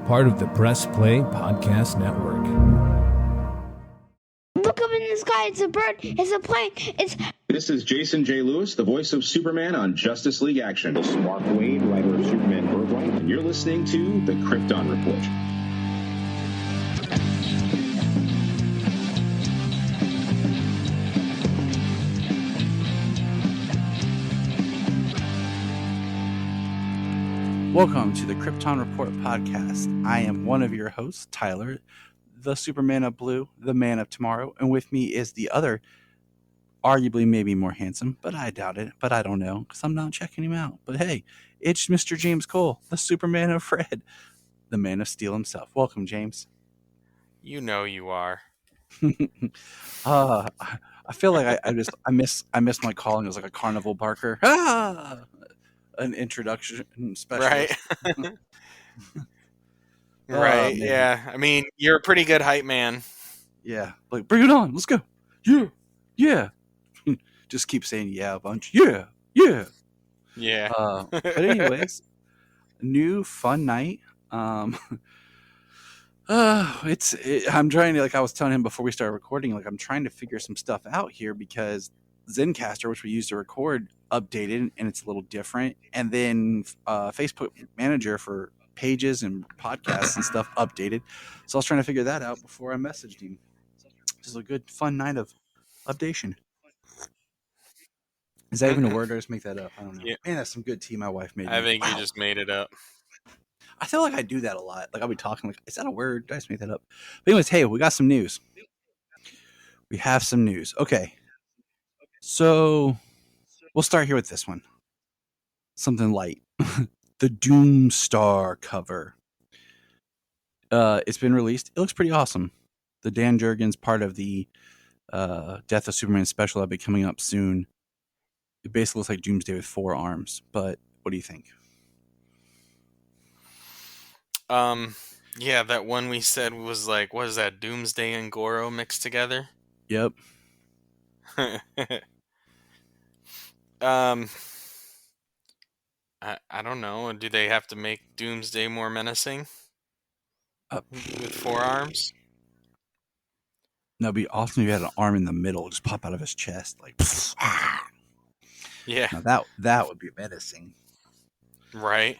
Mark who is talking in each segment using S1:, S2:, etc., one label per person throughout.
S1: part of the Press Play Podcast Network.
S2: Look up in the sky, it's a bird, it's a plane,
S3: This is Jason J. Lewis, the voice of Superman on Justice League Action. This is Mark Wade, writer of Superman Birthright, and you're listening to the Krypton Report.
S4: Welcome to the Krypton Report podcast. I am one of your hosts, Tyler, the Superman of Blue, the Man of Tomorrow, and with me is the other, arguably maybe more handsome, but I doubt it, but I don't know, because I'm not checking him out. But hey, it's Mr. James Cole, the Superman of Fred, the Man of Steel himself. Welcome, James.
S5: You know you are.
S4: I feel like I miss my calling as like a carnival barker. An introduction specialist.
S5: Right. Right.
S4: Man.
S5: Yeah. I mean, you're a pretty good hype man.
S4: Yeah. Like, bring it on. Let's go. Yeah. Yeah. Just keep saying yeah a bunch. Yeah. Yeah.
S5: Yeah.
S4: But anyways, new fun night. I'm trying to, like I was telling him before we started recording, like I'm trying to figure some stuff out here because Zencastr, which we use to record, updated and it's a little different. And then Facebook Manager for pages and podcasts and stuff updated. So I was trying to figure that out before I messaged him. Just a good fun night of updation. Is that even a word or just make that up? I don't know.
S5: Yeah.
S4: Man, that's some good tea my wife made.
S5: I
S4: me.
S5: think
S4: Wow.
S5: you just made it up.
S4: I feel like I do that a lot. Like I'll be talking like, is that a word? Did I just make that up? But anyways, hey, we got some news. We have some news. Okay. So we'll start here with this one. Something light. The Doomstar cover. It's been released. It looks pretty awesome. The Dan Jurgens part of the Death of Superman special that'll be coming up soon. It basically looks like Doomsday with 4 arms. But what do you think?
S5: Yeah, that one we said was like, what is that, Doomsday and Goro mixed together?
S4: Yep.
S5: I don't know. Do they have to make Doomsday more menacing? With 4 arms?
S4: That'd be awesome if you had an arm in the middle just pop out of his chest. Like,
S5: Yeah.
S4: now that would be menacing.
S5: Right.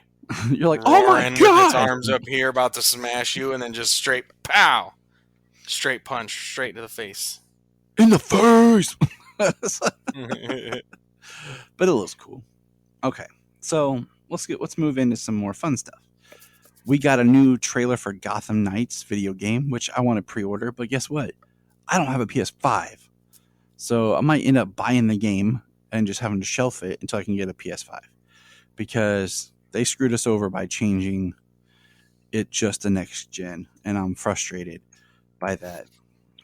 S4: You're like, oh my
S5: Roaring
S4: god!
S5: with its arms up here about to smash you, and then just straight pow! Straight punch, straight to the face.
S4: In the face! But it looks cool. Okay, so let's move into some more fun stuff. We got a new trailer for Gotham Knights video game, which I want to pre-order, but guess what? I don't have a PS5. So I might end up buying the game and just having to shelf it until I can get a PS5. Because they screwed us over by changing it just to next gen, and I'm frustrated by that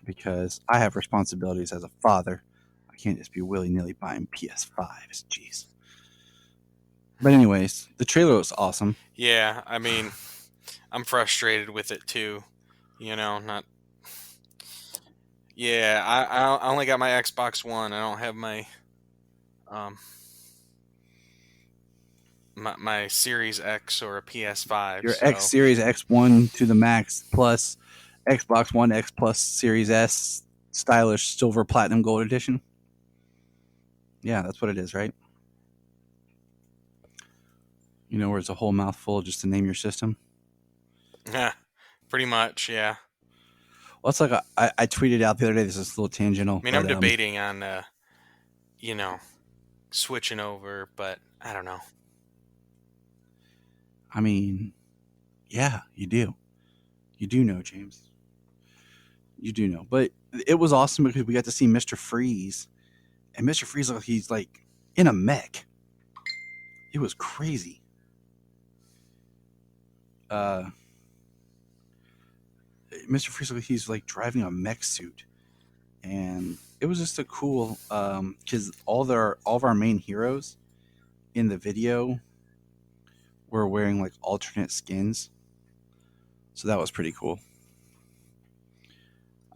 S4: because I have responsibilities as a father. I can't just be willy-nilly buying PS5s. Jeez. But anyways, the trailer was awesome.
S5: Yeah, I mean, I'm frustrated with it too. You know, not. Yeah, I only got my Xbox One. I don't have my my Series X or a PS5.
S4: Your
S5: so.
S4: X Series X1 to the max plus Xbox One X plus Series S stylish silver platinum gold edition. Yeah, that's what it is, right? You know, where it's a whole mouthful just to name your system.
S5: Yeah, pretty much, yeah.
S4: Well, it's like I tweeted out the other day. This is a little tangential.
S5: I mean, I'm debating on, switching over, but I don't know.
S4: I mean, yeah, you do. You do know, James. You do know. But it was awesome because we got to see Mr. Freeze. And Mr. Freeze, he's like in a mech. It was crazy. Mr. Freeze, he's like driving a mech suit. And it was just a cool, because all of our main heroes in the video were wearing like alternate skins. So that was pretty cool.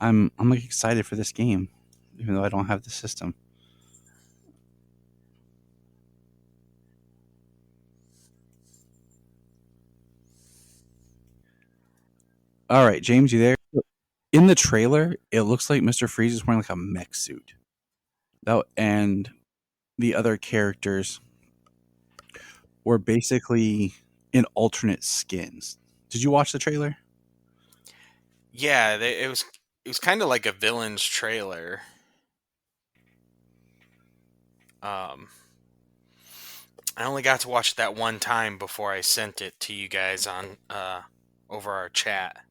S4: I'm like excited for this game, even though I don't have the system. All right, James, you there? In the trailer, it looks like Mr. Freeze is wearing like a mech suit. Oh, and the other characters were basically in alternate skins. Did you watch the trailer?
S5: Yeah, it was kind of like a villain's trailer. Um, I only got to watch it that one time before I sent it to you guys on over our chat.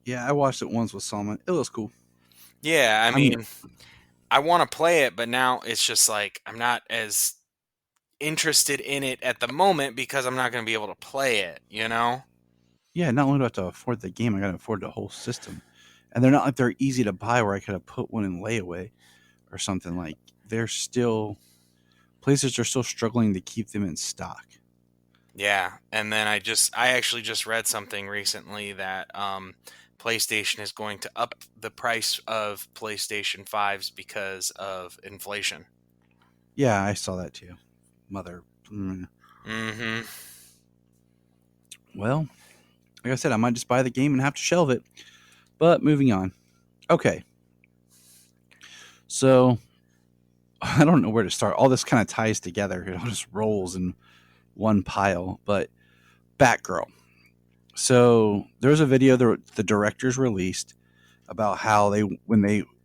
S4: Yeah, I watched it once with Salman. It was cool.
S5: Yeah, I
S4: I mean,
S5: mean, I want to play it, but now it's just like I'm not as interested in it at the moment because I'm not going to be able to play it, you know?
S4: yeah, not only do I have to afford the game, I got to afford the whole system. And they're not like they're easy to buy where I could have put one in layaway or something. Like, they're still, places are still struggling to keep them in stock.
S5: Yeah, and then I actually just read something recently that PlayStation is going to up the price of PlayStation 5s because of inflation.
S4: Yeah, I saw that too. Mother. Mm.
S5: Mm-hmm.
S4: Well, like I said, I might just buy the game and have to shelve it. But moving on. Okay. So I don't know where to start. All this kind of ties together. It all just rolls in one pile. But Batgirl. So there's a video the directors released about how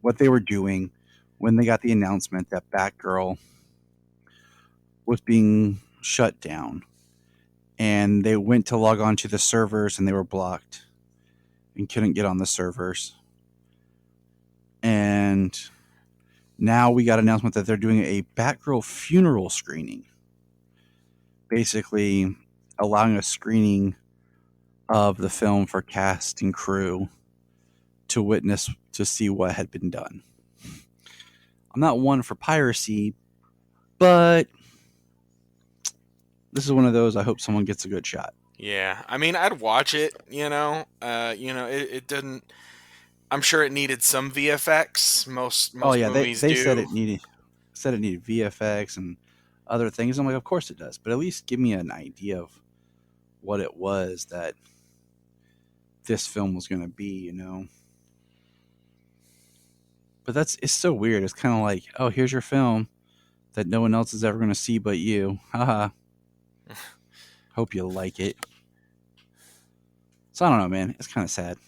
S4: what they were doing when they got the announcement that Batgirl was being shut down, and they went to log on to the servers and they were blocked and couldn't get on the servers. And now we got an announcement that they're doing a Batgirl funeral screening, basically allowing a screening of the film for cast and crew to witness to see what had been done. I'm not one for piracy, but this is one of those I hope someone gets a good shot.
S5: Yeah, I mean, I'd watch it. It didn't. I'm sure it needed some VFX.
S4: Oh
S5: Most
S4: yeah,
S5: movies
S4: they said
S5: do.
S4: it needed VFX and other things. I'm like, of course it does, but at least give me an idea of what it was that this film was going to be. But it's so weird. It's kind of like, oh, here's your film that no one else is ever going to see but you. Haha. Hope you like it. So I don't know, man. It's kind of sad.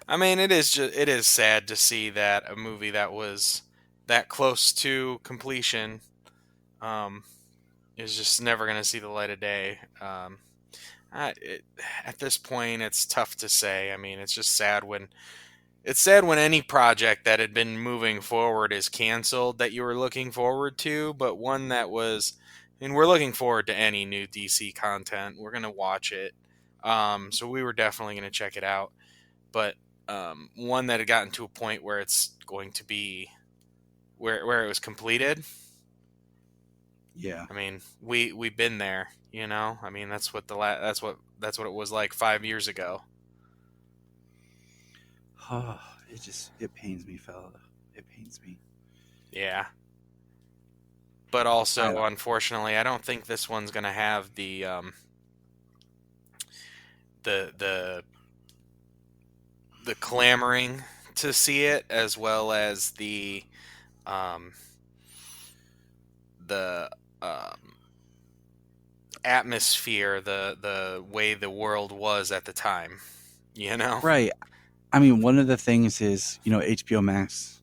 S5: I mean, it is sad to see that a movie that was that close to completion um, is just never going to see the light of day. At this point, it's tough to say. I mean, it's just sad when any project that had been moving forward is canceled that you were looking forward to, but one that was. I mean, we're looking forward to any new DC content. We're going to watch it. So we were definitely going to check it out. But one that had gotten to a point where it's going to be where it was completed.
S4: Yeah.
S5: I mean, we've been there, you know. I mean, that's what that's what it was like 5 years ago.
S4: It pains me, fella. It pains me.
S5: Yeah. But also,
S4: I
S5: unfortunately, I don't think this one's going to have the clamoring to see it, as well as um, the atmosphere, the way the world was at the time. You know?
S4: right. I mean, one of the things is, HBO Max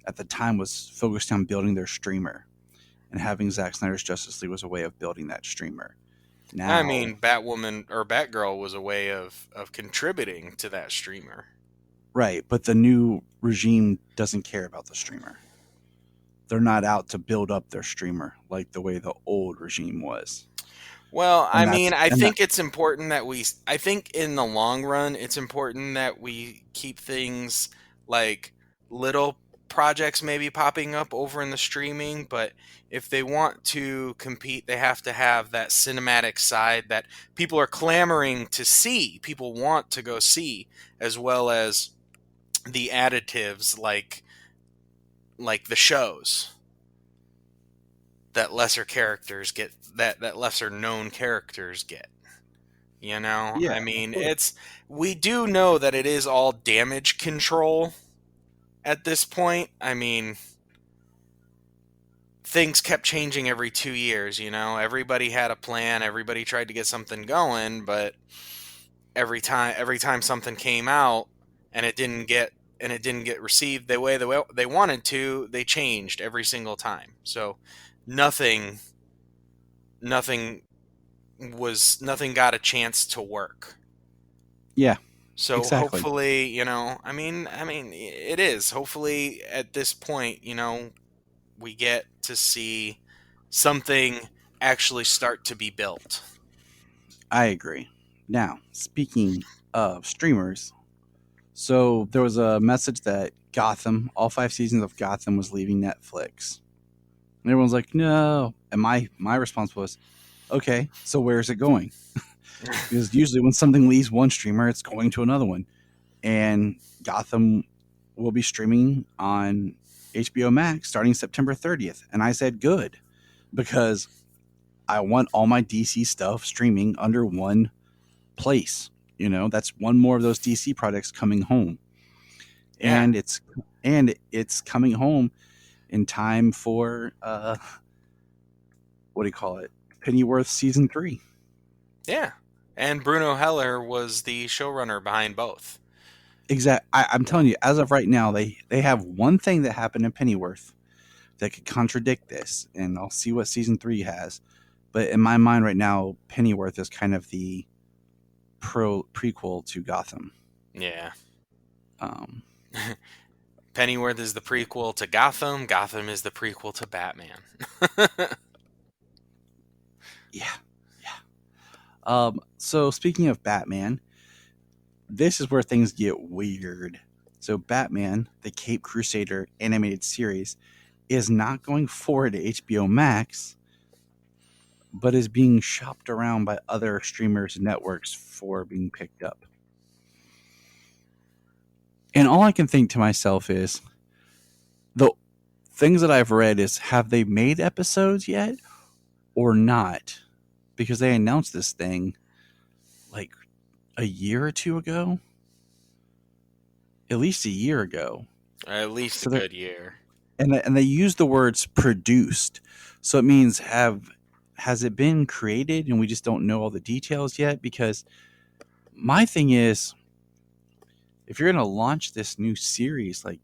S4: at the time was focused on building their streamer, and having Zack Snyder's Justice League was a way of building that streamer.
S5: I
S4: Now,
S5: mean, Batwoman or Batgirl was a way of contributing to that streamer.
S4: right, but the new regime doesn't care about the streamer. They're not out to build up their streamer like the way the old regime was.
S5: Well, I
S4: And that's
S5: mean, I
S4: and that
S5: think it's important that I think in the long run, it's important that we keep things like little projects maybe popping up over in the streaming, but if they want to compete, they have to have that cinematic side that people are clamoring to see, people want to go see, as well as the additives like the shows that lesser characters get, that lesser known characters get. You know,
S4: Yeah,
S5: I
S4: of
S5: mean,
S4: course.
S5: we do know that it is all damage control at this point. I mean, things kept changing every 2 years, you know? Everybody had a plan, everybody tried to get something going, but every time something came out and it didn't get received the way they wanted to, they changed every single time. So nothing nothing nothing got a chance to work.
S4: Yeah,
S5: So
S4: exactly.
S5: hopefully, it is. Hopefully at this point, we get to see something actually start to be built.
S4: I agree. Now, speaking of streamers, so there was a message that Gotham, all 5 seasons of Gotham, was leaving Netflix. And everyone's like, no. And my response was, okay, so where's it going? Because usually when something leaves one streamer, it's going to another one. And Gotham will be streaming on HBO Max starting September 30th. And I said, good, because I want all my DC stuff streaming under one place. That's one more of those DC products coming home.
S5: Yeah,
S4: And it's coming home in time for what do you call it? Pennyworth season 3.
S5: yeah. And Bruno Heller was the showrunner behind both.
S4: I'm telling you, as of right now, they have one thing that happened in Pennyworth that could contradict this, and I'll see what season 3 has. But in my mind right now, Pennyworth is kind of the prequel to Gotham.
S5: Yeah.
S4: Um,
S5: Pennyworth is the prequel to Gotham. Gotham is the prequel to Batman.
S4: yeah, yeah. So speaking of Batman, this is where things get weird. So Batman, the Cape Crusader animated series, is not going forward to HBO Max, but is being shopped around by other streamers and networks for being picked up. And all I can think to myself is the things that I've read is, have they made episodes yet or not? Because they announced this thing like a year or two ago, at least a year ago.
S5: At least a
S4: So they're
S5: good year.
S4: and they use the words produced, so it means has it been created and we just don't know all the details yet? Because my thing is, if you're going to launch this new series, like,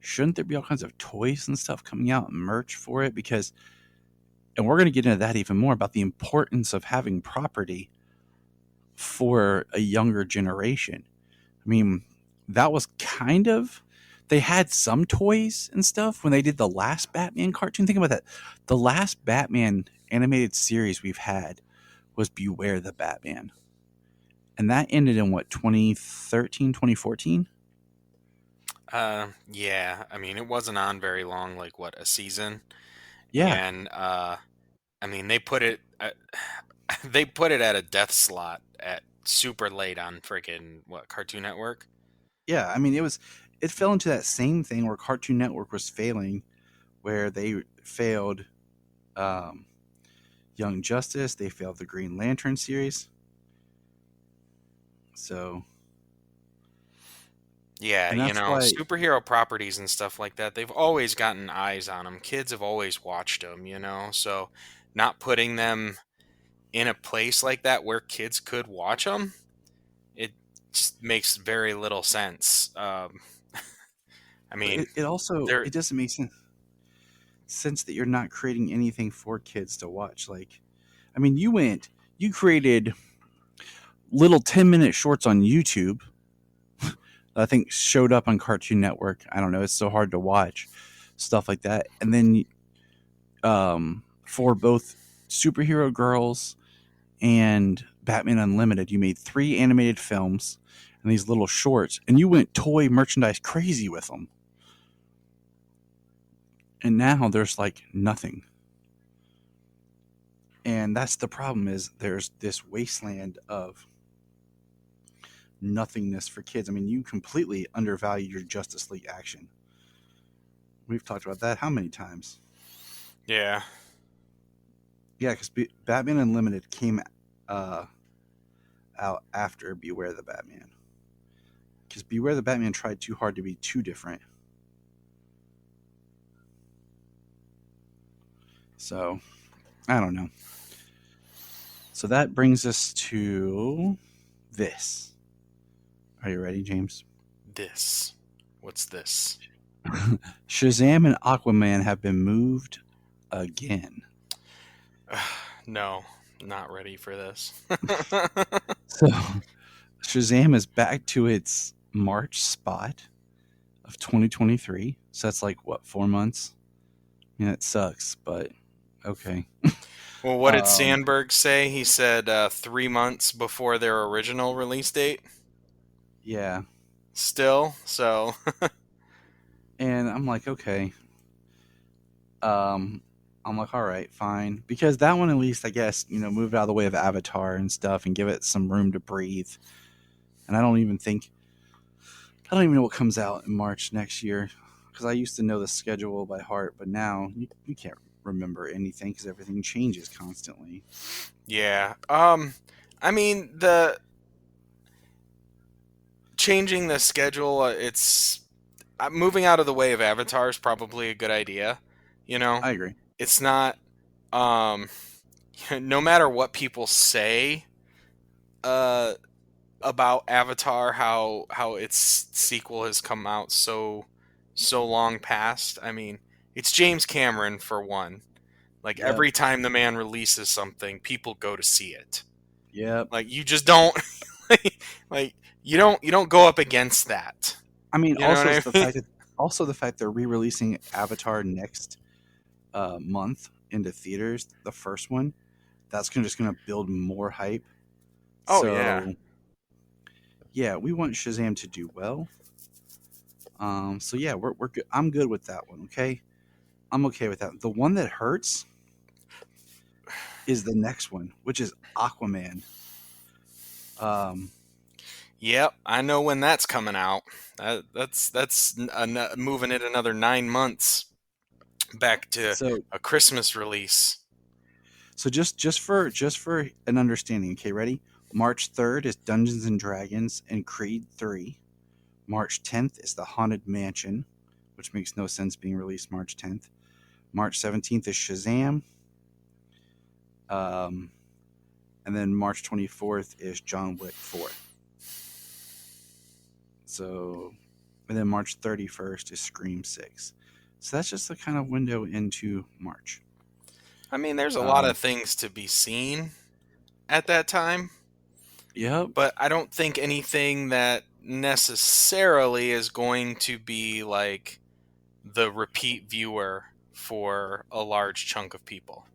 S4: shouldn't there be all kinds of toys and stuff coming out and merch for it? Because, and we're going to get into that even more about the importance of having property for a younger generation. I mean, that was kind of, they had some toys and stuff when they did the last Batman cartoon. Think about that. The last Batman animated series we've had was Beware the Batman. And that ended in what, 2013, 2014?
S5: Yeah. I mean, it wasn't on very long, like what, a season?
S4: Yeah.
S5: And I mean, they put it they put it at a death slot at super late on freaking what, Cartoon Network.
S4: Yeah. I mean, it fell into that same thing where Cartoon Network was failing, where they failed um, Young Justice, they failed the Green Lantern series. So,
S5: Yeah,
S4: and that's why
S5: superhero properties and stuff like that, they've always gotten eyes on them. Kids have always watched them. So not putting them in a place like that where kids could watch them, it just makes very little sense. I mean,
S4: it also,
S5: they're
S4: it doesn't make sense that you're not creating anything for kids to watch. Like, I mean, you created little 10-minute shorts on YouTube that I think showed up on Cartoon Network. I don't know, it's so hard to watch stuff like that. And then for both Superhero Girls and Batman Unlimited, you made 3 animated films and these little shorts, and you went toy merchandise crazy with them. And now there's like nothing. And that's the problem, is there's this wasteland of nothingness for kids. I mean, you completely undervalue your Justice League action. We've talked about that how many times?
S5: yeah.
S4: Yeah, because Batman Unlimited came out after Beware the Batman. Because Beware the Batman tried too hard to be too different. So, I don't know. So that brings us to this. Are you ready, James?
S5: This. What's this?
S4: Shazam and Aquaman have been moved again.
S5: No, not ready for this.
S4: So Shazam is back to its March spot of 2023. So that's like what, 4 months? Yeah, it sucks, but okay.
S5: Well, what did
S4: Um,
S5: Sandberg say? He said 3 months before their original release date.
S4: yeah,
S5: Still, so
S4: and I'm like, okay. Um, I'm like, all right, fine, because that one at least, I guess, moved out of the way of Avatar and stuff, and give it some room to breathe. And I don't even know what comes out in March next year, because I used to know the schedule by heart, but now you can't remember anything because everything changes constantly.
S5: yeah. I mean the changing the schedule. It's moving out of the way of Avatar is probably a good idea. You know,
S4: I agree.
S5: it's not. Um, no matter what people say, uh, about Avatar, how its sequel has come out so long past. I mean, it's James Cameron for one. Like
S4: Yep.
S5: every time the man releases something, people go to see it.
S4: Yep.
S5: Like you just don't like you don't go up against that.
S4: I mean,
S5: You know what I mean?
S4: also the fact they're re-releasing Avatar next month into theaters, the first one, that's just gonna build more hype.
S5: Oh yeah.
S4: So yeah, we want Shazam to do well. So yeah, we're good. I'm good with that one. Okay, I'm okay with that. The one that hurts is the next one, which is Aquaman. Um,
S5: Yep, I know when that's coming out. Moving it another 9 months back to
S4: so
S5: a Christmas release.
S4: so just for an understanding. Okay, ready? March 3rd is Dungeons and Dragons and Creed 3. March 10th is The Haunted Mansion, which makes no sense being released March 10th. March 17th is Shazam. Um, and then March 24th is John Wick 4. So, and then March 31st is Scream 6. So that's just the kind of window into March.
S5: I mean, there's a lot
S4: Um,
S5: of things to be seen at that time,
S4: yep,
S5: but I don't think anything that necessarily is going to be like the repeat viewer for a large chunk of people,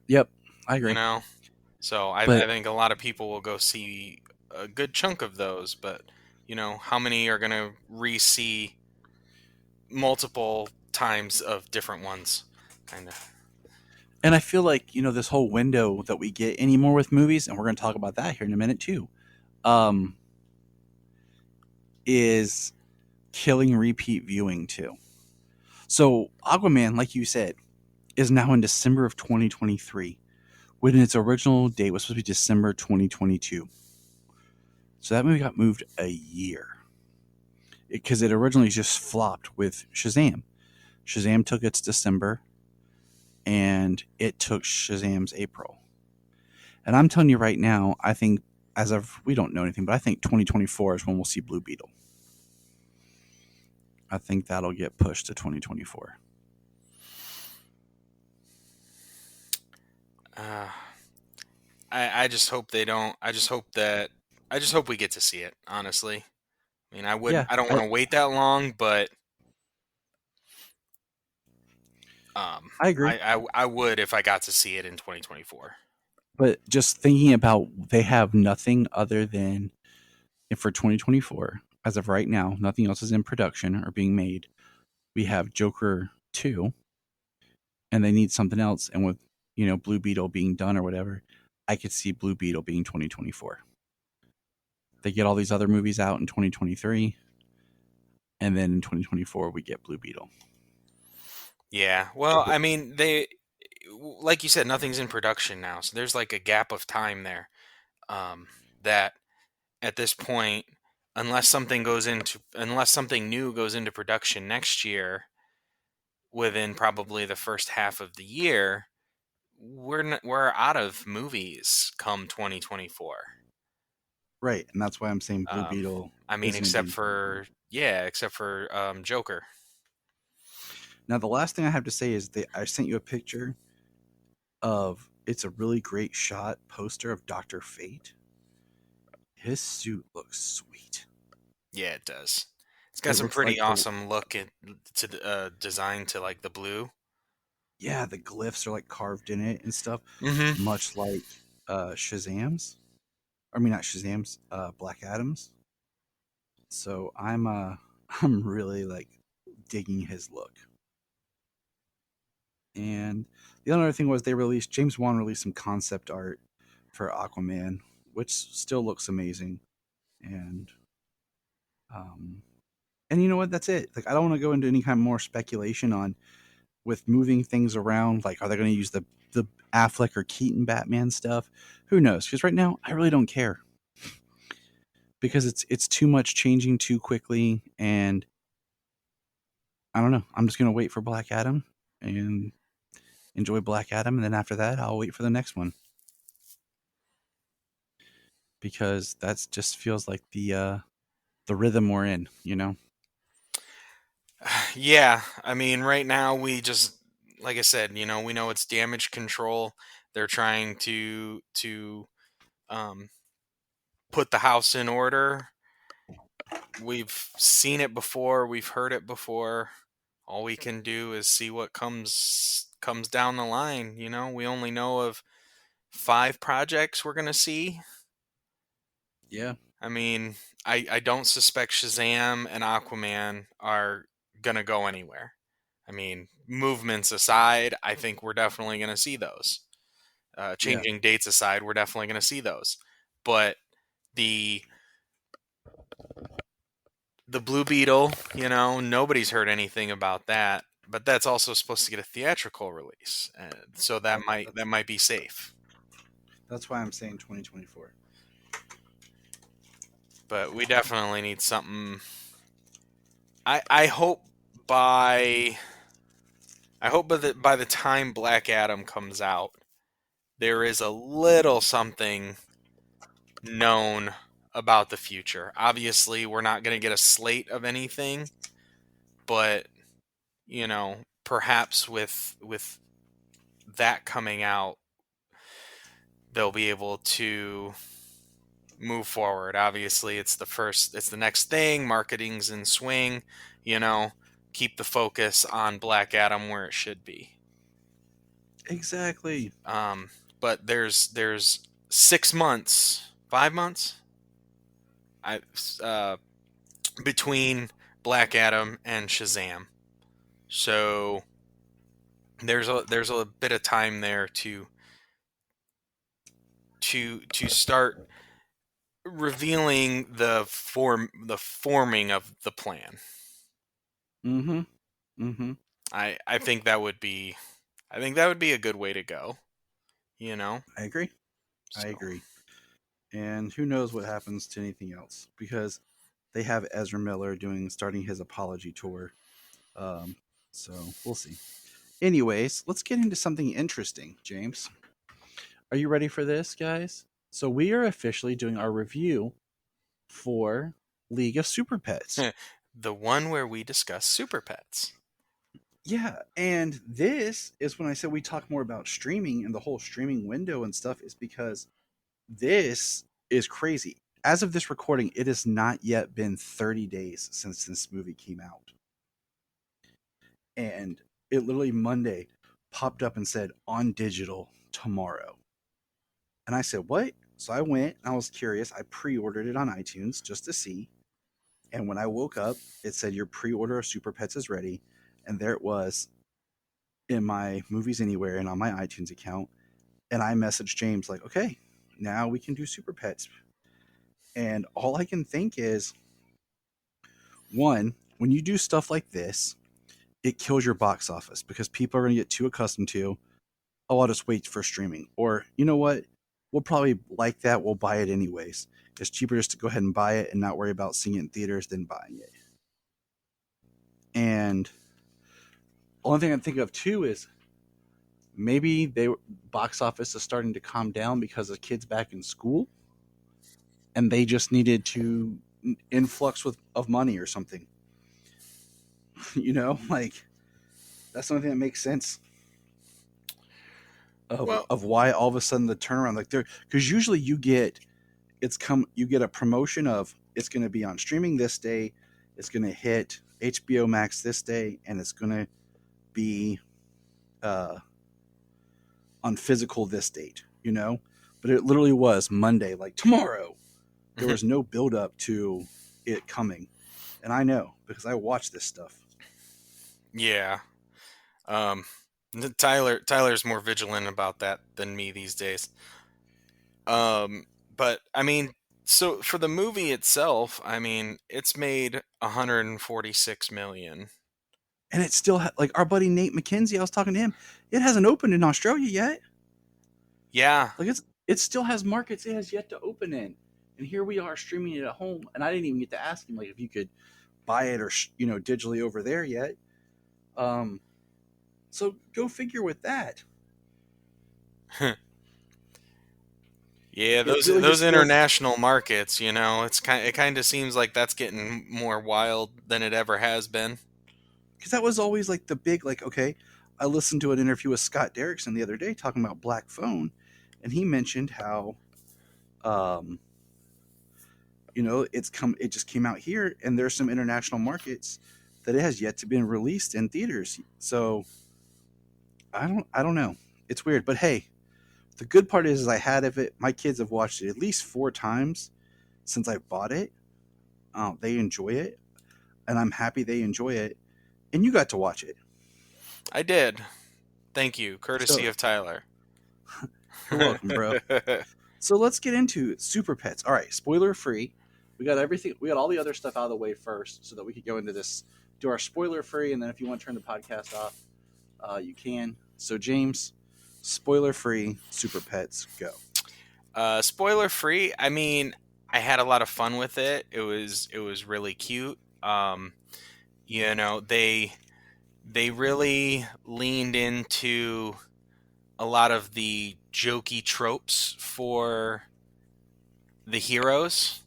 S4: yep, I
S5: you
S4: agree.
S5: know? So I
S4: But
S5: think a lot of people will go see a good chunk of those, but how many are going to re-see multiple times of different ones? Kind of.
S4: and I feel like this whole window that we get anymore with movies, and we're going to talk about that here in a minute too, um, is killing repeat viewing too. So Aquaman, like you said, is now in December of 2023, when its original date was supposed to be December 2022. So that movie got moved a year because it originally just flopped with Shazam. Shazam took its December, and it took Shazam's April. And I'm telling you right now, I think we don't know anything, but I think 2024 is when we'll see Blue Beetle. I think that'll get pushed to 2024.
S5: Uh, I just hope they don't. I just hope we get to see it. Honestly, I mean,
S4: Yeah,
S5: I don't want to wait that long, but
S4: I agree.
S5: I would if I got to see it in 2024.
S4: But just thinking about, they have nothing other than, for 2024, as of right now, nothing else is in production or being made. We have Joker 2, and they need something else. And with, Blue Beetle being done or whatever, I could see Blue Beetle being 2024. They get all these other movies out in 2023, and then in 2024 we get Blue Beetle.
S5: Yeah. Well, I mean, like you said, nothing's in production now, so there's like a gap of time there. Um, that at this point, unless something new goes into production next year, within probably the first half of the year, we're out of movies come 2024.
S4: Right, and that's why I'm saying Blue
S5: Um,
S4: Beetle
S5: I mean,
S4: isn't going to be
S5: except
S4: in
S5: for
S4: 2024.
S5: Joker.
S4: Now, the last thing I have to say is that I sent you a picture of it's a really great shot poster of Dr. Fate. His suit looks sweet.
S5: Yeah, it does. It's got
S4: It
S5: some
S4: looks
S5: pretty
S4: like the
S5: awesome look to the design to like the blue.
S4: yeah, the glyphs are like carved in it and stuff,
S5: Mm-hmm.
S4: much like Shazam's. I mean, not Shazam's, Black Adam's. So I'm really like digging his look. And the other thing was James Wan released some concept art for Aquaman, which still looks amazing. And um, and you know what? That's it. Like I don't want to go into any kind of more speculation on with moving things around. Like, are they going to use the Affleck or Keaton Batman stuff? Who knows? Because right now, I really don't care because it's too much changing too quickly, and I don't know. I'm just going to wait for Black Adam and enjoy Black Adam, and then after that, I'll wait for the next one because that's just feels like the rhythm we're in. You know?
S5: Yeah, I mean, right now we just, like I said, we know it's damage control. They're trying to um, put the house in order. We've seen it before. We've heard it before. All we can do is see what comes down the line. We only know of 5 projects we're gonna see.
S4: Yeah.
S5: I mean, I don't suspect Shazam and Aquaman are gonna go anywhere. I mean, movements aside, I think we're definitely gonna see those.
S4: Yeah.
S5: Changing dates aside, we're definitely gonna see those. But the the Blue Beetle, nobody's heard anything about that. But that's also supposed to get a theatrical release, and so that
S4: That,
S5: might
S4: that's
S5: that might be safe.
S4: that's why I'm saying 2024.
S5: But we definitely need something. I hope by by the time Black Adam comes out, there is a little something known about the future. Obviously, we're not going to get a slate of anything, but perhaps with that coming out, they'll be able to move forward. Obviously, it's the next thing. Marketing's in swing. You know, keep the focus on Black Adam where it should be.
S4: Exactly.
S5: But there's 6 months, 5 months, I between Black Adam and Shazam. So there's a bit of time there to start revealing the forming of the plan.
S4: Mm-hmm. Mm-hmm.
S5: I think that would be a good way to go, you know.
S4: I agree. I
S5: So
S4: agree. And who knows what happens to anything else because they have Ezra Miller starting his apology tour. Um, so we'll see. Anyways, let's get into something interesting, James. Are you ready for this, guys? So we are officially doing our review for League of Super Pets.
S5: the one where we discuss super pets.
S4: Yeah, and this is when I said we talk more about streaming and the whole streaming window and stuff is because this is crazy. As of this recording, it has not yet been 30 days since this movie came out. And it literally Monday popped up and said on digital tomorrow. And I said, what? So I went and I was curious. I pre ordered it on iTunes just to see. And when I woke up, it said your pre order of Super Pets is ready. And there it was in my Movies Anywhere and on my iTunes account. And I messaged James, like, okay, now we can do Super Pets. And all I can think is one, when you do stuff like this, it kills your box office because people are going to get too accustomed to, oh, I'll just wait for streaming. Or, you know what? we'll probably like that. We'll buy it anyways. It's cheaper just to go ahead and buy it and not worry about seeing it in theaters than buying it. And only thing I think of too is maybe box office is starting to calm down because the kids back in school, and they just needed to influx of money or something. Like that's something that makes sense
S5: Well,
S4: of why all of a sudden the turnaround, like there, because usually you get a promotion of it's going to be on streaming this day, it's going to hit HBO Max this day, and it's going to be on physical this date, but it literally was Monday, like tomorrow. There was no build up to it coming, and I know because I watch this stuff.
S5: yeah. Tyler's more vigilant about that than me these days. But I mean, so for the movie itself, I mean, it's made 146 million.
S4: And it still like our buddy Nate McKenzie, I was talking to him, it hasn't opened in Australia yet.
S5: Yeah.
S4: Like it still has markets it has yet to open in, and here we are streaming it at home, and I didn't even get to ask him like if you could buy it or digitally over there yet. So go figure with that.
S5: Yeah,
S4: It
S5: those
S4: really
S5: those
S4: just feels,
S5: international markets, it kind of seems like that's getting more wild than it ever has been.
S4: because that was always like the big, like, okay, I listened to an interview with Scott Derrickson the other day talking about Black Phone, and he mentioned how it just came out here, and there's some international markets that it has yet to be released in theaters. So I don't know, it's weird, but hey, the good part is I had of it, my kids have watched it at least 4 times since I bought it. They enjoy it, and I'm happy they enjoy it, and you got to watch it.
S5: I did. Thank you, courtesy
S4: So
S5: of Tyler.
S4: you're welcome, bro. So let's get into Super Pets. All right, spoiler free. We got everything. We got all the other stuff out of the way first, so that we could go into this, do our spoiler free, and then if you want to turn the podcast off, you can. So James, spoiler free, Super Pets, go.
S5: Spoiler free. I mean, I had a lot of fun with it. It was really cute. They really leaned into a lot of the jokey tropes for the heroes.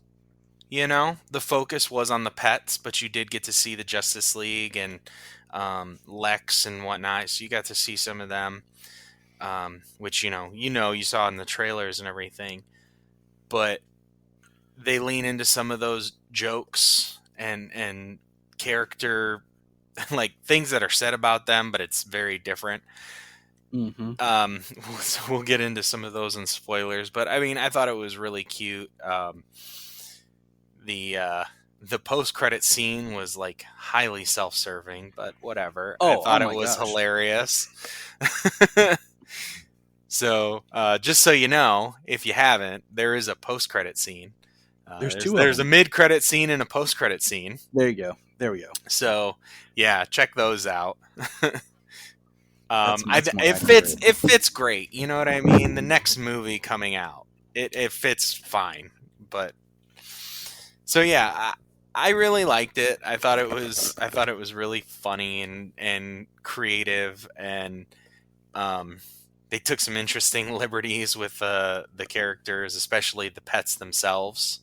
S5: The focus was on the pets, but you did get to see the Justice League and Lex and whatnot. So you got to see some of them, which you saw in the trailers and everything. But they lean into some of those jokes and character like things that are said about them, but it's very different.
S4: Mm-hmm.
S5: So we'll get into some of those in spoilers, but I mean, I thought it was really cute. The post-credit scene was like highly self-serving, but whatever. I thought it was hilarious. So just so you know, if you haven't, there is a post-credit scene. There's a mid-credit scene and a post-credit scene.
S4: There you go. There we go.
S5: So yeah, check those out.
S4: That's
S5: it fits great. You know what I mean? The next movie coming out, it fits fine. But so yeah, I really liked it. I thought it was really funny and creative, and they took some interesting liberties with the characters, especially the pets themselves.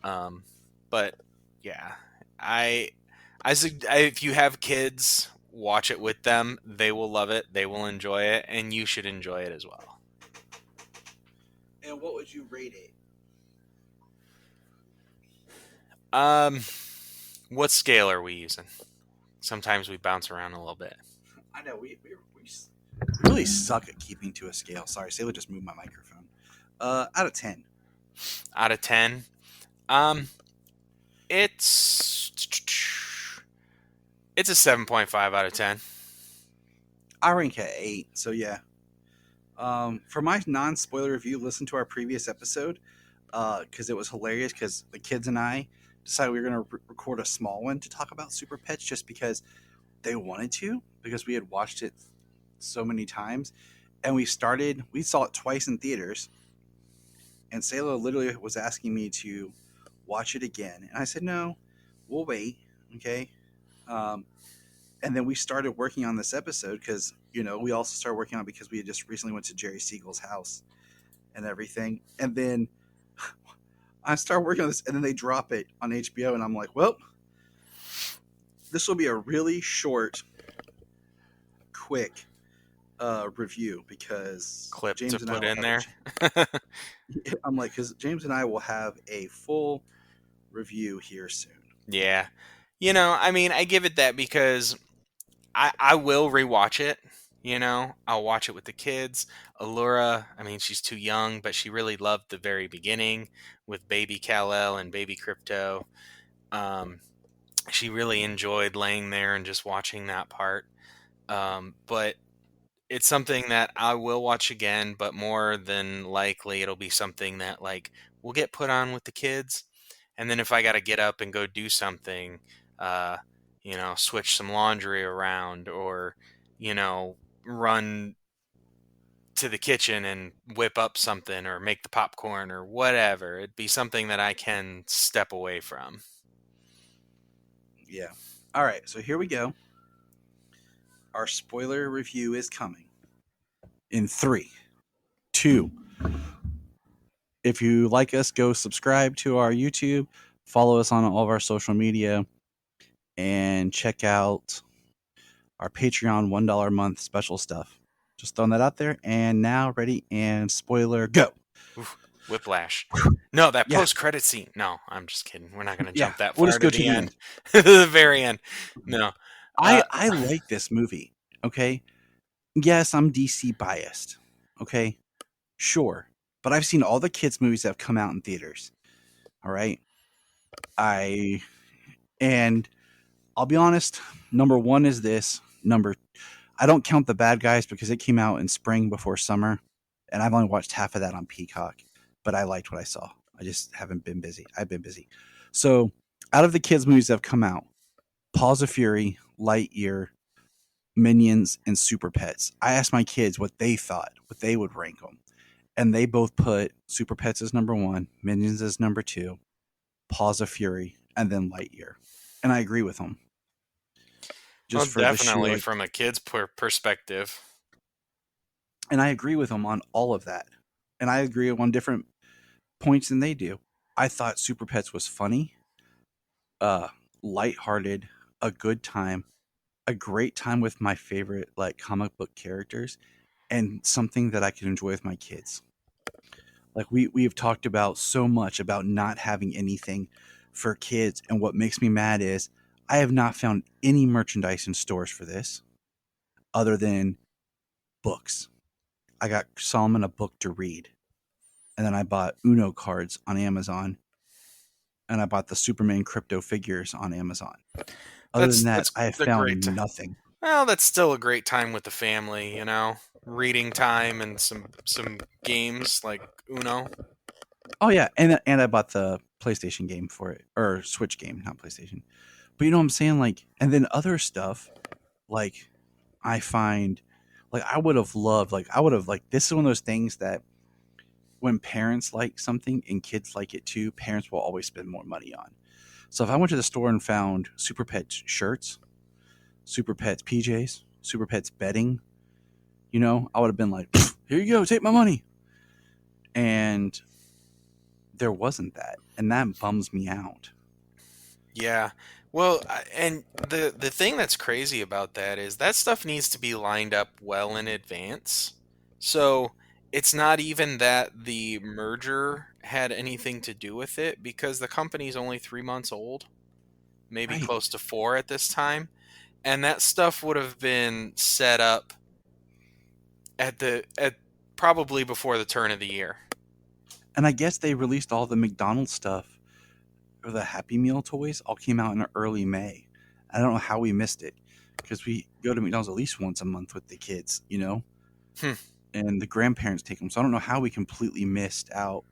S5: But yeah, if you have kids, watch it with them. They will love it. They will enjoy it, and you should enjoy it as well.
S4: And what would you rate it?
S5: What scale are we using? Sometimes we bounce around a little bit.
S4: I know we really suck at keeping to a scale. Sorry, Sailor just moved my microphone. Out of 10.
S5: Out of 10, it's a 7.5 out of 10.
S4: I rank at 8. So yeah. For my non-spoiler review, listen to our previous episode because it was hilarious. Because the kids and I decided we were going to record a small one to talk about Super Pets, just because they wanted to, because we had watched it so many times, and we saw it twice in theaters, And Sayla literally was asking me to watch it again, and I said no, we'll wait, okay. Um, and then we started working on this episode because we also started working on it because we had just recently went to Jerry Siegel's house and everything, and then I started working on this, and then they drop it on HBO, and I'm like, well, this will be a really short, quick review because
S5: Clip to
S4: James and I
S5: put
S4: will
S5: in
S4: have
S5: there.
S4: I'm like, because James and I will have a full review here soon.
S5: Yeah. I mean, I give it that because I will rewatch it. I'll watch it with the kids. Allura, I mean, she's too young, but she really loved the very beginning with baby Kal-El and baby Crypto. Um, she really enjoyed laying there and just watching that part. But it's something that I will watch again, but more than likely it'll be something that like will get put on with the kids. And then if I got to get up and go do something, uh, switch some laundry around or, run to the kitchen and whip up something or make the popcorn or whatever, it'd be something that I can step away from.
S4: Yeah. All right. So here we go. Our spoiler review is coming in 3, 2. If you like us, go subscribe to our YouTube, follow us on all of our social media, and check out our Patreon $1 a month special stuff. Just throwing that out there. And now, ready and spoiler go.
S5: Oof, whiplash. No, that
S4: Yeah.
S5: post credit scene. No, I'm just kidding. We're not going to
S4: Yeah.
S5: jump that
S4: We'll
S5: far
S4: just
S5: to
S4: go to
S5: the
S4: the
S5: end.
S4: end.
S5: To the very end. No.
S4: I like this movie. Okay. Yes, I'm DC biased. Okay. Sure. But I've seen all the kids' movies that have come out in theaters. All right. I and I'll be honest, number 1 is this. I don't count The Bad Guys because it came out in spring before summer, and I've only watched half of that on Peacock, but I liked what I saw. I just haven't been busy. I've been busy. So, out of the kids' movies that have come out, Paws of Fury, Lightyear, Minions, and Super Pets. I asked my kids what they thought, what they would rank them, and they both put Super Pets as number 1, Minions as number 2, Paws of Fury, and then Lightyear. And I agree with them.
S5: Well,
S4: Just for the sheer
S5: definitely
S4: like,
S5: from a kid's perspective.
S4: and I agree with them on all of that. And I agree on different points than they do. I thought Super Pets was funny, uh, lighthearted, a good time, a great time with my favorite like comic book characters, and something that I could enjoy with my kids. Like we have talked about so much about not having anything for kids, and what makes me mad is I have not found any merchandise in stores for this other than books. I got Solomon a book to read, and then I bought Uno cards on Amazon, and I bought the Superman crypto figures on Amazon. Other than that,
S5: That's
S4: I have
S5: a great.
S4: found nothing.
S5: Well, that's still a great time with the family. Reading time and some games like Uno.
S4: Oh yeah, and I bought the PlayStation game for it, or Switch game, not PlayStation. But you know what I'm saying? Like, and then other stuff, like I find, like I would have like this is one of those things that when parents like something and kids like it too, parents will always spend more money on. So if I went to the store and found Super Pets shirts, Super Pets PJs, Super Pets bedding, I would have been like, here you go, take my money. And there wasn't that. And that bums me out.
S5: Yeah. Well, and the thing that's crazy about that is that stuff needs to be lined up well in advance. So it's not even that the merger had anything to do with it because the company's only 3 months old, maybe
S4: Right.
S5: close to 4 at this time, and that stuff would have been set up at probably before the turn of the year.
S4: And I guess they released all the McDonald's stuff, or the Happy Meal toys, all came out in early May. I don't know how we missed it because we go to McDonald's at least once a month with the kids,
S5: Hmm.
S4: and the grandparents take them. So I don't know how we completely missed out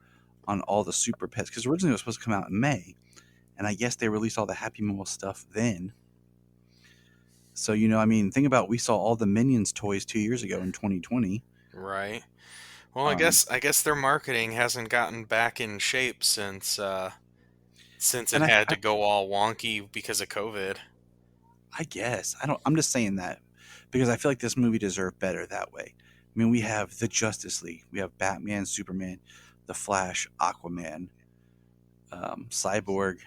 S4: on all the Super Pets because originally it was supposed to come out in May, and I guess they released all the Happy Meal stuff then. So I mean, think about we saw all the Minions toys 2 years ago in 2020.
S5: Right. Well, I guess their marketing hasn't gotten back in shape since it
S4: And
S5: had to go all wonky because of COVID.
S4: I guess I don't. I'm just saying that because I feel like this movie deserved better that way. I mean, we have the Justice League, we have Batman, Superman, the Flash, Aquaman, Cyborg,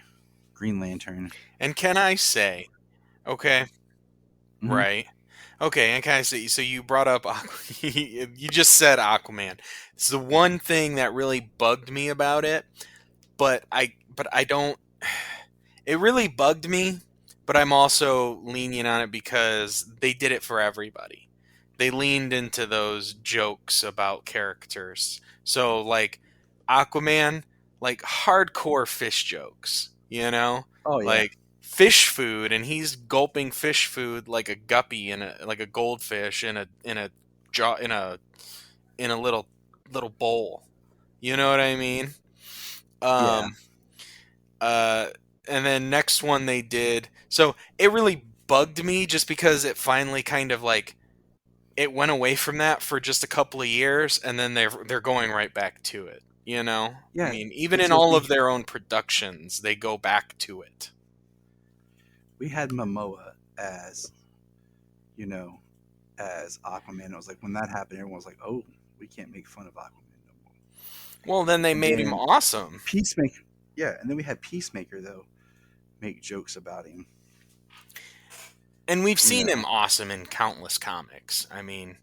S4: Green Lantern.
S5: And can I say, okay,
S4: Hmm.
S5: right. Okay, and can I say, so you brought up you just said Aquaman. It's the one thing that really bugged me about it, but I don't it really bugged me, but I'm also lenient on it because they did it for everybody. They leaned into those jokes about characters. So like Aquaman, like hardcore fish jokes,
S4: Oh yeah,
S5: Like fish food, and he's gulping fish food like a guppy in a like a goldfish in a jaw in a little bowl. You know what I mean?
S4: yeah,
S5: Um uh, and then next one they did. So it really bugged me just because it finally kind of like it went away from that for just a couple of years, and then they're going right back to it. I
S4: yeah.
S5: mean, even
S4: It's
S5: in
S4: because
S5: all of their own productions, they go back to it.
S4: we had Momoa as you know as Aquaman. It was like when that happened, everyone was like, "Oh, we can't make fun of Aquaman no more."
S5: Well, then they
S4: And
S5: made him
S4: then
S5: awesome,
S4: Peacemaker, yeah, and then we had Peacemaker though make jokes about him.
S5: and we've
S4: You
S5: seen
S4: know,
S5: him awesome in countless comics. I mean,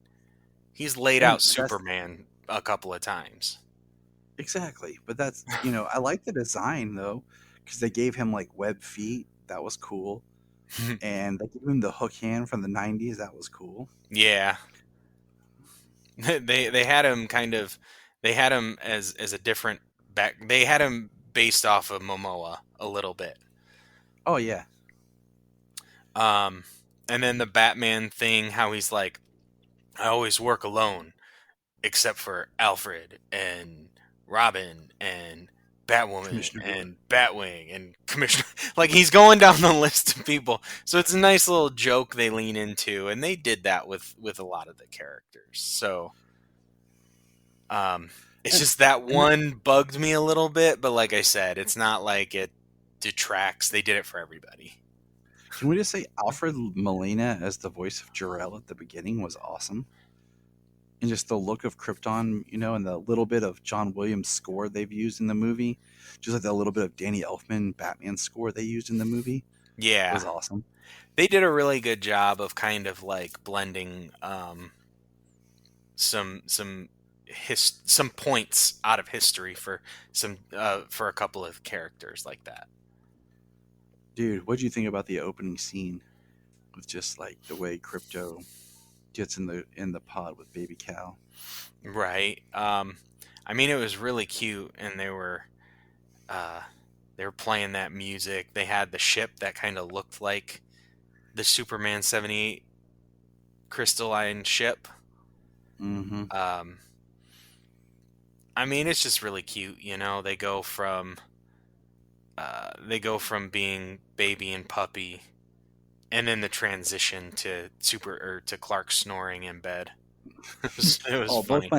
S5: he's laid
S4: and
S5: out
S4: that's
S5: Superman a couple of times.
S4: exactly. But that's I like the design though because they gave him like web feet. That was cool, and they gave him the hook hand from the '90s. That was cool.
S5: Yeah, they had him kind of they had him as a different back they had him based off of Momoa a little bit.
S4: Oh yeah,
S5: Um and then the Batman thing, how he's like, I always work alone except for Alfred and Robin and Batwoman
S4: Commissioner Gordon.
S5: and Batwing and Commissioner like he's going down the list of people. So it's a nice little joke they lean into, and they did that with a lot of the characters. So it's
S4: And,
S5: just that
S4: and
S5: one bugged me a little bit, but like I said, it's not like it detracts. They did it for everybody.
S4: can we just say Alfred Molina as the voice of Jor-El at the beginning was awesome, and just the look of Krypton, and the little bit of John Williams score they've used in the movie, just like that little bit of Danny Elfman Batman score they used in the movie
S5: Yeah,
S4: was awesome.
S5: they did a really good job of kind of like blending some points out of history for a couple of characters like that.
S4: Dude, what do you think about the opening scene with just like the way Crypto gets in the pod with Baby Cal?
S5: Right. I mean, it was really cute, and uh, they were playing that music. They had the ship that kind of looked like the Superman 78 crystalline ship.
S4: Mm-hmm.
S5: Um, I mean, it's just really cute. They go from being baby and puppy, and then the transition to Clark snoring in bed. It was
S4: Oh,
S5: funny.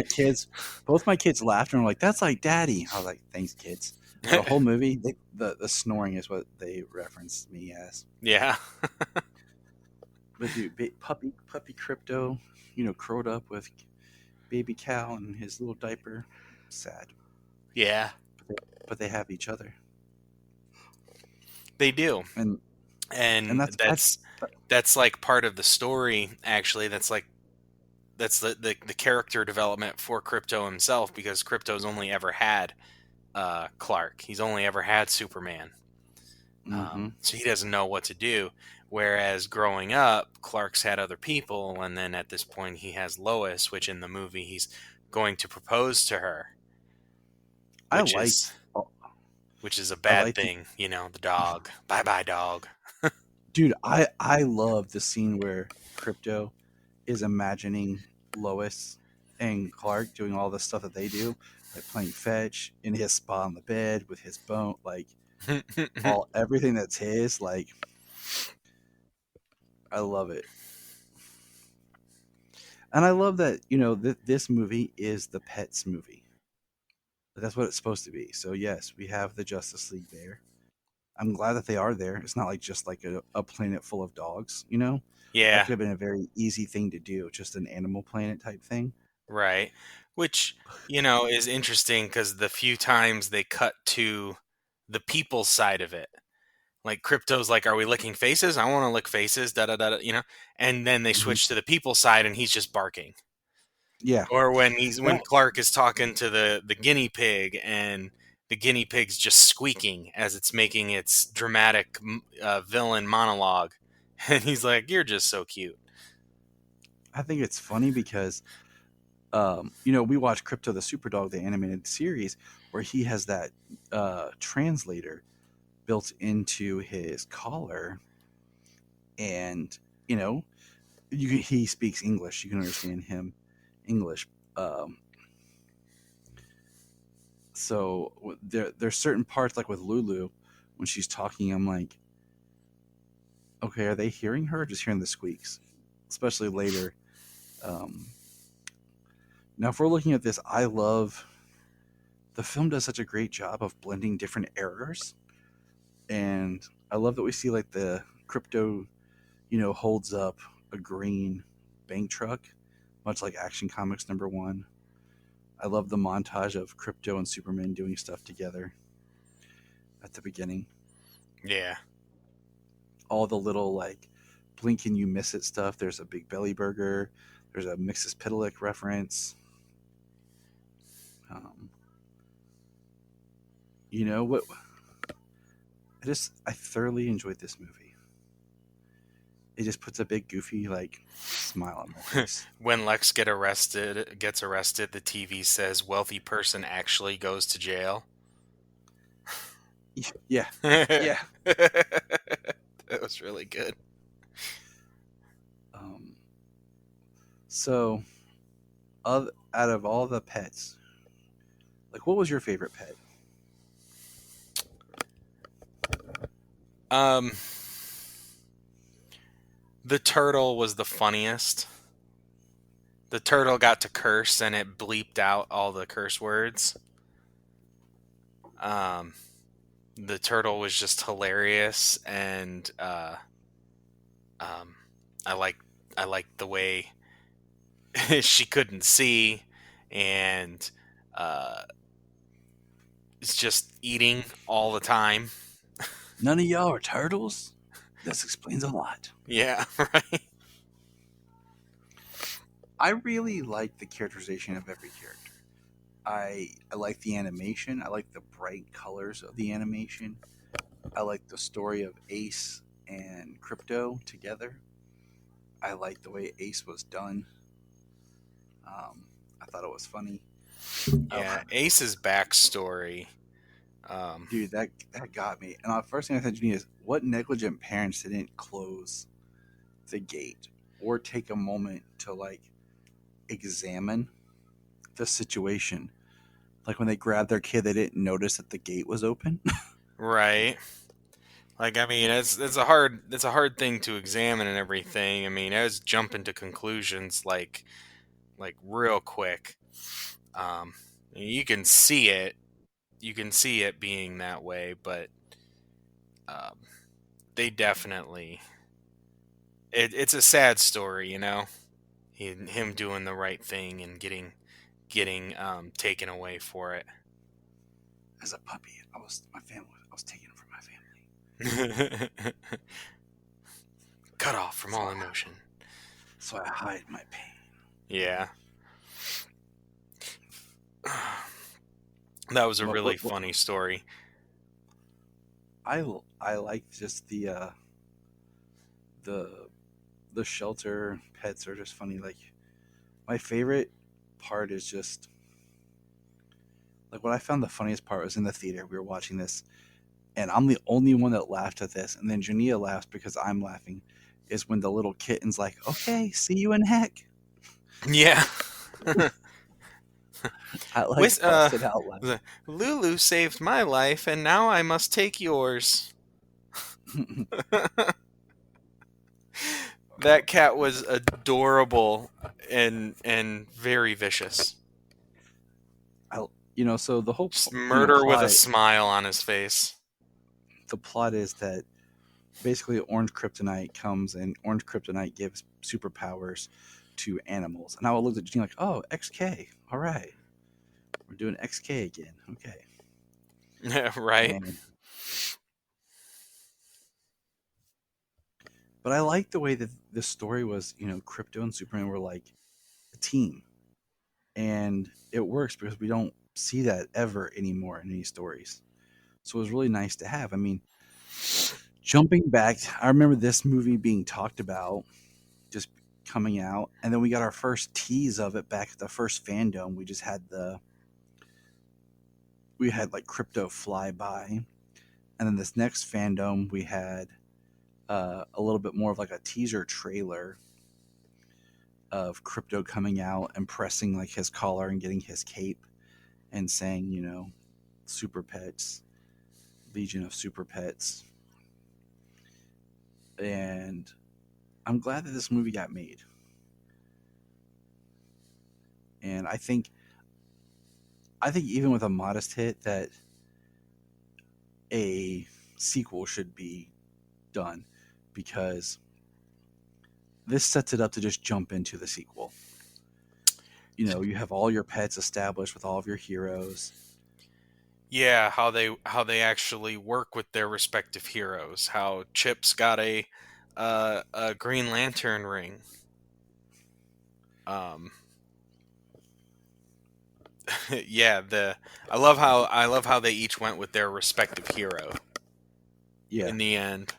S4: both my kids laughed and were like, "That's like Daddy." I was like, "Thanks, kids." The whole movie, the snoring is what they referenced me as.
S5: Yeah,
S4: But dude, puppy Crypto, curled up with Baby Cal in his little diaper, sad.
S5: yeah,
S4: But they have each other,
S5: they do,
S4: and
S5: and
S4: that's
S5: that's like part of the story. Actually, that's the character development for Crypto himself, because Crypto's only ever had Clark. He's only ever had Superman.
S4: mm-hmm.
S5: So he doesn't know what to do. Whereas growing up, Clark's had other people, and then at this point he has Lois, which in the movie he's going to propose to her,
S4: I
S5: which
S4: liked
S5: is which is a
S4: I
S5: bad
S4: liked
S5: thing. The dog. Bye bye dog.
S4: dude. I love the scene where Crypto is imagining Lois and Clark doing all the stuff that they do, like playing fetch in his spot on the bed with his bone, like everything that's his. Like, I love it. And I love that, this movie is the Pets movie. That's what it's supposed to be. So yes, we have the Justice League there. I'm glad that they are there. It's not like just like a planet full of dogs, That
S5: Yeah,
S4: could have been a very easy thing to do, just an Animal Planet type thing.
S5: right. Which, is interesting because the few times they cut to the people side of it, like Crypto's like, "Are we licking faces? I want to lick faces." Da da da. And then they
S4: Mhm.
S5: switch to the people side, and he's just barking.
S4: Yeah.
S5: Or when
S4: Well,
S5: Clark is talking to the guinea pig, and the guinea pig's just squeaking as it's making its dramatic villain monologue, and he's like, "You're just so cute."
S4: I think it's funny because we watch Crypto the Superdog, the animated series, where he has that translator built into his collar, and you know, he speaks English. You can understand him English. Um, so there's certain parts like with Lulu when she's talking, I'm like, okay, are they hearing her or just hearing the squeaks? Especially later. Um, Now, if we're looking at this, I love the film does such a great job of blending different eras, and I love that we see like the Crypto, holds up a green bank truck, much like Action Comics #1. I love the montage of Crypto and Superman doing stuff together at the beginning.
S5: Yeah,
S4: All the little like blink and you miss it stuff. There's a Big Belly Burger. There's a Mixes Pitalik reference. Um, what? I thoroughly enjoyed this movie. It just puts a big goofy like smile on my face.
S5: when Lex gets arrested, the TV says wealthy person actually goes to jail.
S4: Yeah,
S5: That
S4: yeah.
S5: was really good.
S4: Um, so, out of all the pets, like, what was your favorite pet?
S5: Um, the turtle was the funniest. The turtle got to curse and it bleeped out all the curse words. Um, the turtle was just hilarious, and um, I like I liked the way she couldn't see, and uh, it's just eating all the time.
S4: None of y'all are turtles. This explains a lot.
S5: Yeah, right.
S4: I really like the characterization of every character. I like the animation. I like the bright colors of the animation. I like the story of Ace and Crypto together. I like the way Ace was done. I thought it was funny.
S5: Yeah, Ace's backstory.
S4: Dude, that got me. And the first thing I said to me is, what negligent parents didn't close the gate or take a moment to like examine the situation? Like when they grabbed their kid, they didn't notice that the gate was open.
S5: Right. Like, I mean, it's a hard thing to examine and everything. I mean, I was jumping to conclusions like real quick. Um, you can see it. You can see it being that way, but um, they definitely. It's a sad story, him doing the right thing and getting taken away for it.
S4: As a puppy, I was taken from my family.
S5: Cut off from
S4: So
S5: all emotion.
S4: so I hide my pain.
S5: Yeah. That was a really
S4: What
S5: funny story.
S4: I like just the the shelter pets are just funny. Like my favorite part is just like what I found the funniest part was in the theater. We were watching this, and I'm the only one that laughed at this. And then Jania laughs because I'm laughing. Is when the little kitten's like, "Okay, see you in heck."
S5: Yeah.
S4: I like
S5: With
S4: busted out laughing.
S5: Lulu saved my life, and now I must take yours. That cat was adorable and very vicious.
S4: So the whole
S5: Just murder with a
S4: plot,
S5: smile on his face.
S4: the plot is that basically orange kryptonite comes and orange kryptonite gives superpowers to animals. And I looked at Gene like, oh, XK. All right. We're doing XK again. Okay.
S5: Yeah, right.
S4: But I like the way that this story was, Crypto and Superman were like a team. And it works because we don't see that ever anymore in any stories. So it was really nice to have. I mean, jumping back, I remember this movie being talked about, just coming out, and then we got our first tease of it back at the first fandom. We had like Crypto fly by, and then this next fandom we had a little bit more of like a teaser trailer of Crypto coming out and pressing like his collar and getting his cape and saying, Super Pets, Legion of Super Pets. And I'm glad that this movie got made. And I think even with a modest hit that a sequel should be done, because this sets it up to just jump into the sequel. You have all your pets established with all of your heroes.
S5: Yeah, how they actually work with their respective heroes. How Chip's got a Green Lantern ring. Yeah, I love how they each went with their respective hero.
S4: Yeah.
S5: In the end.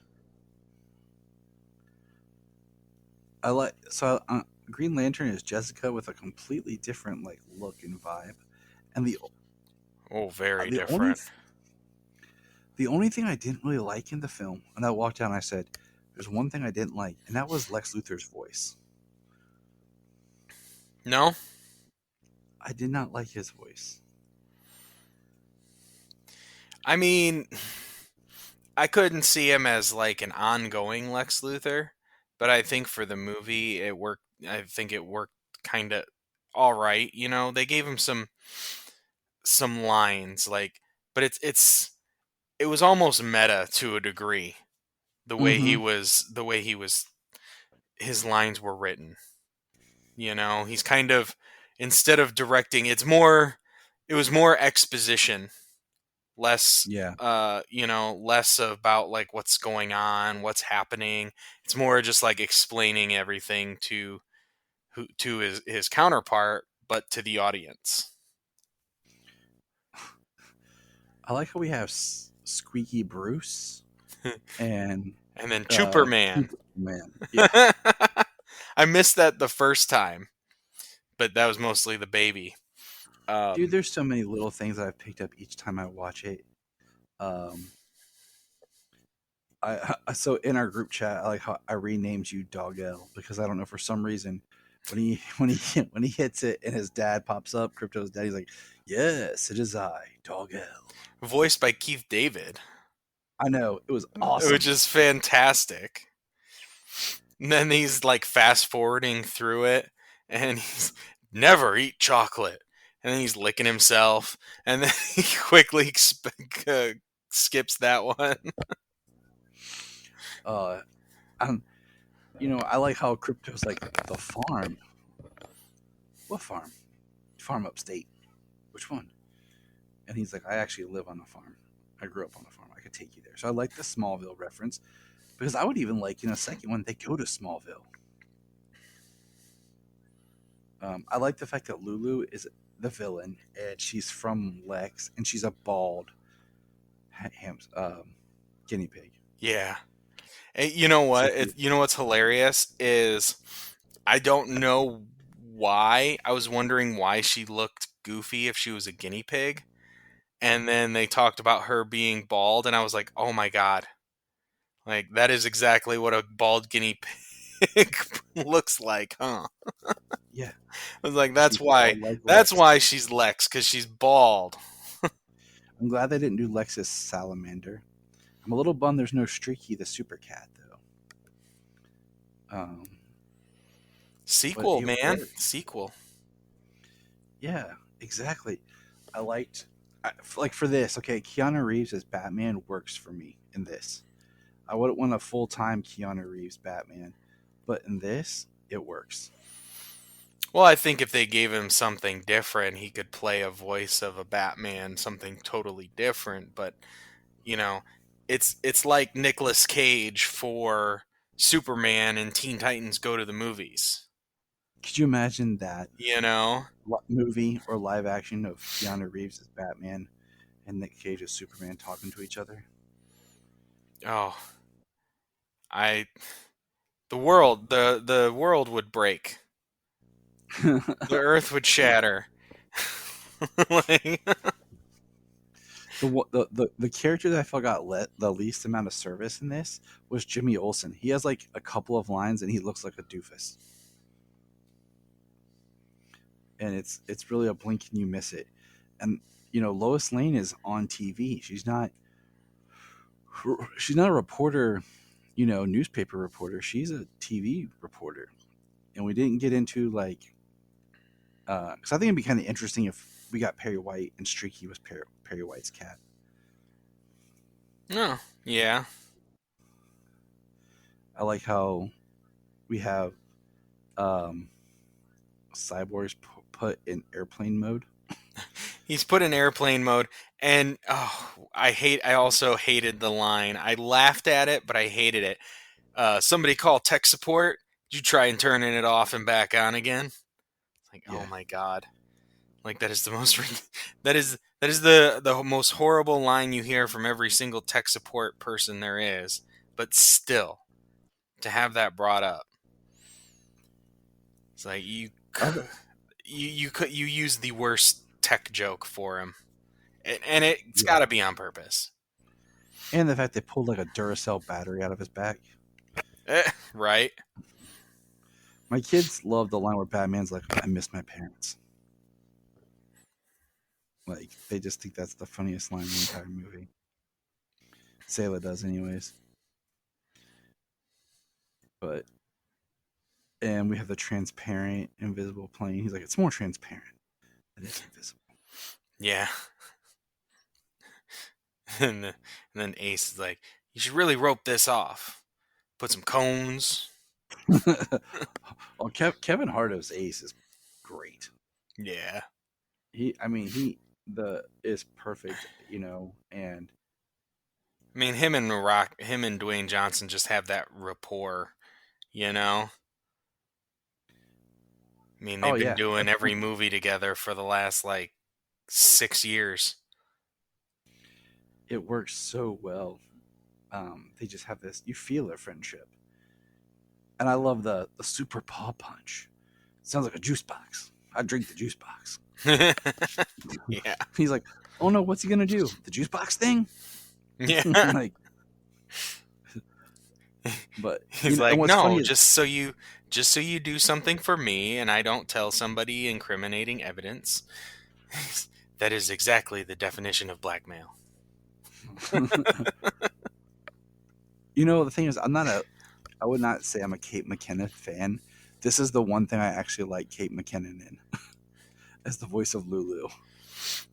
S4: Green Lantern is Jessica with a completely different like look and vibe, and
S5: very
S4: the
S5: different.
S4: The only thing I didn't really like in the film, and I walked out and I said, "There's one thing I didn't like," and that was Lex Luthor's voice.
S5: No,
S4: I did not like his voice.
S5: I mean, I couldn't see him as like an ongoing Lex Luthor, but I think for the movie it worked. I think it worked kind of all right. They gave him some lines but it was almost meta to a degree. The way he was, his lines were written. He's kind of, instead of directing, it was more exposition, less
S4: Yeah.
S5: less about like what's going on, what's happening. It's more just like explaining everything to his counterpart, but to the audience.
S4: I like how we have Squeaky Bruce and
S5: then Superman.
S4: Yeah.
S5: I missed that the first time, but that was mostly the baby.
S4: Dude, there's so many little things that I've picked up each time I watch it. So in our group chat, I like how I renamed you Doggle, because I don't know, for some reason when he hits it and his dad pops up, Crypto's dad, he's like, "Yes, it is I, Doggle."
S5: Voiced by Keith David.
S4: I know, it was awesome.
S5: Which is fantastic. And then he's like fast forwarding through it, and he's never eat chocolate. And then he's licking himself, and then he quickly skips that one.
S4: I like how Crypto's like, the farm. What farm? Farm upstate. Which one? And he's like, I actually live on a farm. I grew up on a farm. I could take you there. So I like the Smallville reference, because I would even like in a second when they go to Smallville. I like the fact that Lulu is the villain, and she's from Lex, and she's a bald guinea pig.
S5: Yeah. And you know what? You know what's hilarious is I don't know why. I was wondering why she looked goofy if she was a guinea pig. And then they talked about her being bald, and I was like, oh my god. Like, that is exactly what a bald guinea pig looks like, huh?
S4: Yeah.
S5: I was like, that's why. That's why she's Lex, because she's bald.
S4: I'm glad they didn't do Lex's salamander. I'm a little bummed there's no Streaky the super cat, Um, but
S5: Sequel,
S4: it
S5: man.
S4: worked.
S5: Sequel.
S4: Yeah, exactly. I liked, like for this. Okay, Keanu Reeves as Batman works for me in this. I wouldn't want a full time Keanu Reeves Batman, but in this, it works.
S5: Well, I think if they gave him something different, he could play a voice of a Batman, something totally different. But you know, it's like Nicolas Cage for Superman and Teen Titans Go to the Movies.
S4: Could you imagine that
S5: You know?
S4: movie or live action of Keanu Reeves as Batman and Nick Cage as Superman talking to each other?
S5: Oh, I the world would break. The earth would shatter. Like,
S4: The character that I felt got the least amount of service in this was Jimmy Olsen. He has like a couple of lines and he looks like a doofus. And it's really a blink and you miss it. And Lois Lane is on TV. She's not a reporter, newspaper reporter. She's a TV reporter. And we didn't get into like because I think it'd be kind of interesting if we got Perry White and Streaky was Perry White's cat.
S5: no, yeah.
S4: I like how we have um, Cyborg's put in airplane mode.
S5: He's put in airplane mode, and I also hated the line. I laughed at it, but I hated it. Somebody call tech support. Did you try and turning it off and back on again? Like, oh
S4: Yeah.
S5: my god! Like that is the most that is the most horrible line you hear from every single tech support person there is. But still, to have that brought up, it's like
S4: Okay.
S5: you use the worst tech joke for him, and it's
S4: Yeah.
S5: got to be on purpose.
S4: And the fact they pulled like a Duracell battery out of his back.
S5: Right?
S4: My kids love the line where Batman's like, I miss my parents. Like, they just think that's the funniest line in the entire movie. Sayla does, anyways. But, and we have the transparent, invisible plane. He's like, it's more transparent. It is invisible.
S5: Yeah. And then Ace is like, you should really rope this off. Put some cones.
S4: Well, Kevin Hart as Ace is great.
S5: Yeah.
S4: He is perfect, and
S5: I mean, him and Dwayne Johnson just have that rapport, you know? I mean,
S4: oh
S5: they've been
S4: yeah,
S5: doing
S4: that's
S5: every movie together for the last, 6 years.
S4: it works so well. They just have this. You feel their friendship, and I love the super paw punch. It sounds like a juice box. I drink the juice box.
S5: Yeah.
S4: He's like, oh no, what's he gonna do? The juice box thing?
S5: Yeah.
S4: Like, but
S5: He's
S4: and
S5: like,
S4: what's
S5: no,
S4: funny is,
S5: just so you do something for me and I don't tell somebody incriminating evidence. That is exactly the definition of blackmail.
S4: the thing is, I would not say I'm a Kate McKinnon fan. This is the one thing I actually like Kate McKinnon in as the voice of Lulu.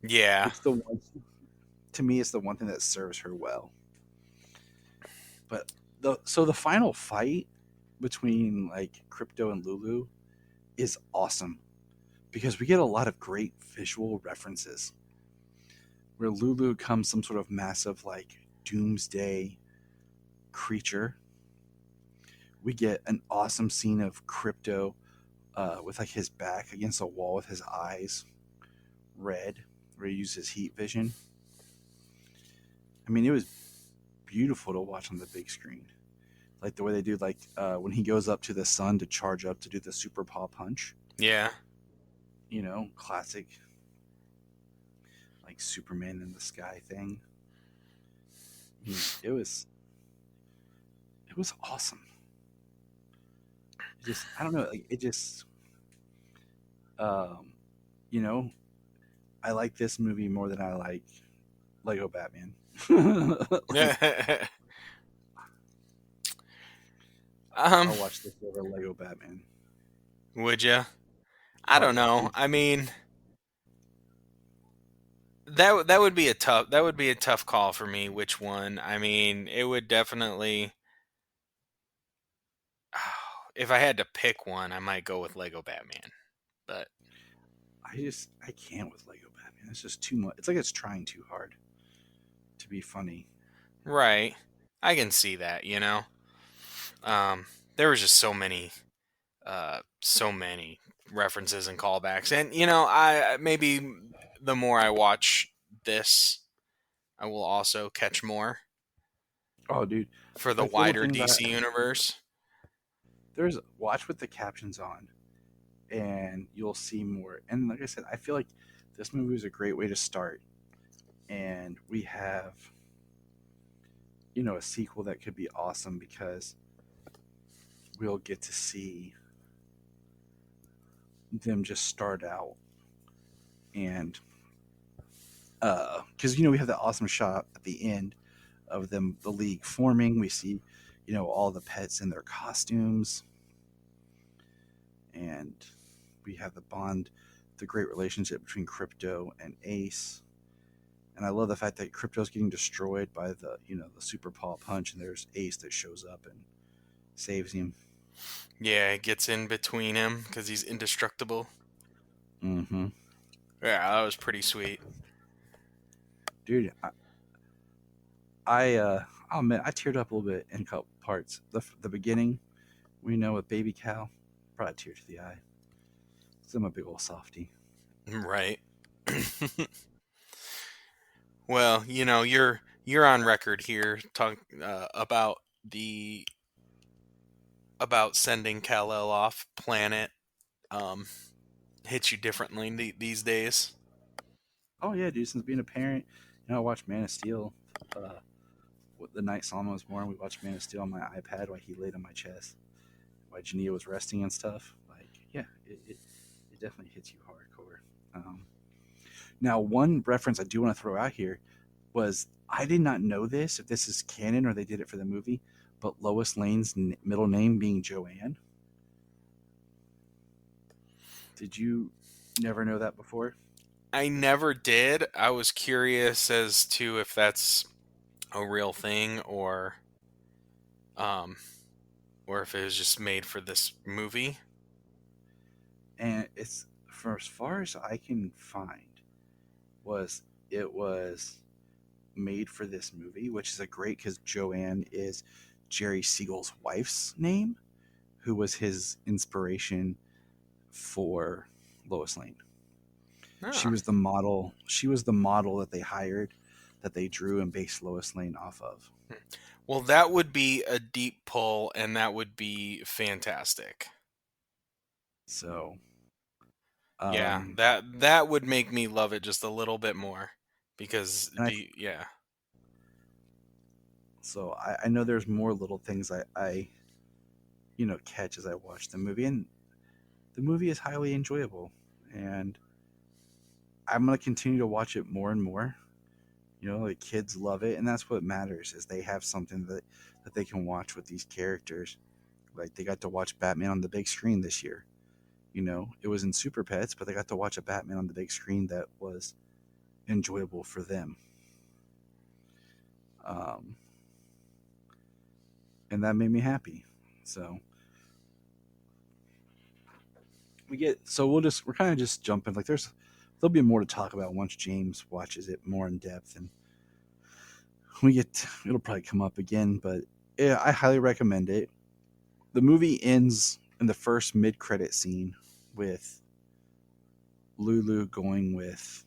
S5: Yeah.
S4: It's the one. To me, it's the one thing that serves her well. But the final fight between like Crypto and Lulu is awesome because we get a lot of great visual references where Lulu comes some sort of massive like doomsday creature. We get an awesome scene of Crypto with like his back against a wall with his eyes red, where he uses heat vision. I mean, it was beautiful to watch on the big screen. Like the way they do, like when he goes up to the sun to charge up to do the super paw punch.
S5: Yeah.
S4: Classic, like Superman in the sky thing. I mean, it was awesome. I don't know, like it just, um, you know, I like this movie more than I like Lego Batman. Like,
S5: Um,
S4: I'll watch this over Lego Batman.
S5: would you? I
S4: Oh
S5: don't
S4: yeah,
S5: know.
S4: dude.
S5: I mean, that would be a tough call for me. Which one? I mean, it would definitely. If I had to pick one, I might go with Lego Batman. But
S4: I can't with Lego Batman. It's just too much. It's like it's trying too hard to be funny.
S5: right, I can see that. Um, there was just so many references and callbacks, and I maybe the more I watch this, I will also catch more
S4: Oh, dude,
S5: for the
S4: like little
S5: wider
S4: things.
S5: DC universe.
S4: There's watch with the captions on, and you'll see more. And like I said, I feel like this movie is a great way to start. And we have, a sequel that could be awesome because we'll get to see them just start out and because we have that awesome shot at the end of them, the league forming. We see, all the pets in their costumes, and we have the bond, the great relationship between Crypto and Ace. And I love the fact that Crypto's getting destroyed by the super paw punch, and there's Ace that shows up and saves him.
S5: Yeah, it gets in between him because he's indestructible.
S4: Mm-hmm.
S5: Yeah, that was pretty sweet.
S4: Dude, oh man, I teared up a little bit in a couple parts. The beginning, with Baby Cow, brought a tear to the eye. So I'm a big old softy.
S5: Right. Well, you're on record here talk the about sending Kal-El off planet. Um, hits you differently these days.
S4: Oh yeah, dude. Since being a parent, I watched Man of Steel. Uh, the night Salma was born, we watched Man of Steel on my iPad while he laid on my chest, while Jania was resting and stuff. Like, yeah, it definitely hits you hardcore. Now, one reference I do want to throw out here was I did not know this, if this is canon or they did it for the movie, but Lois Lane's middle name being Joanne. Did you never know that before?
S5: I never did. I was curious as to if that's a real thing um or if it was just made for this movie.
S4: And it's, for as far as I can find, was it was made for this movie, which is a great because Joanne is Jerry Siegel's wife's name, who was his inspiration for Lois Lane. She
S5: Oh.
S4: was the model. She was the model that they hired, that they drew and based Lois Lane off of.
S5: Well, that would be a deep pull and that would be fantastic.
S4: So,
S5: Yeah,
S4: um,
S5: that would make me love it just a little bit more because
S4: and I,
S5: yeah.
S4: so I know there's more little things I catch as I watch the movie, and the movie is highly enjoyable, and I'm gonna continue to watch it more and more. The kids love it, and that's what matters is they have something that they can watch with these characters. Like they got to watch Batman on the big screen this year. It was in Super Pets, but they got to watch a Batman on the big screen that was enjoyable for them. Um, and that made me happy. So we're kind of just jumping. Like there'll be more to talk about once James watches it more in depth, and it'll probably come up again. But yeah, I highly recommend it. The movie ends in the first mid-credit scene with Lulu going with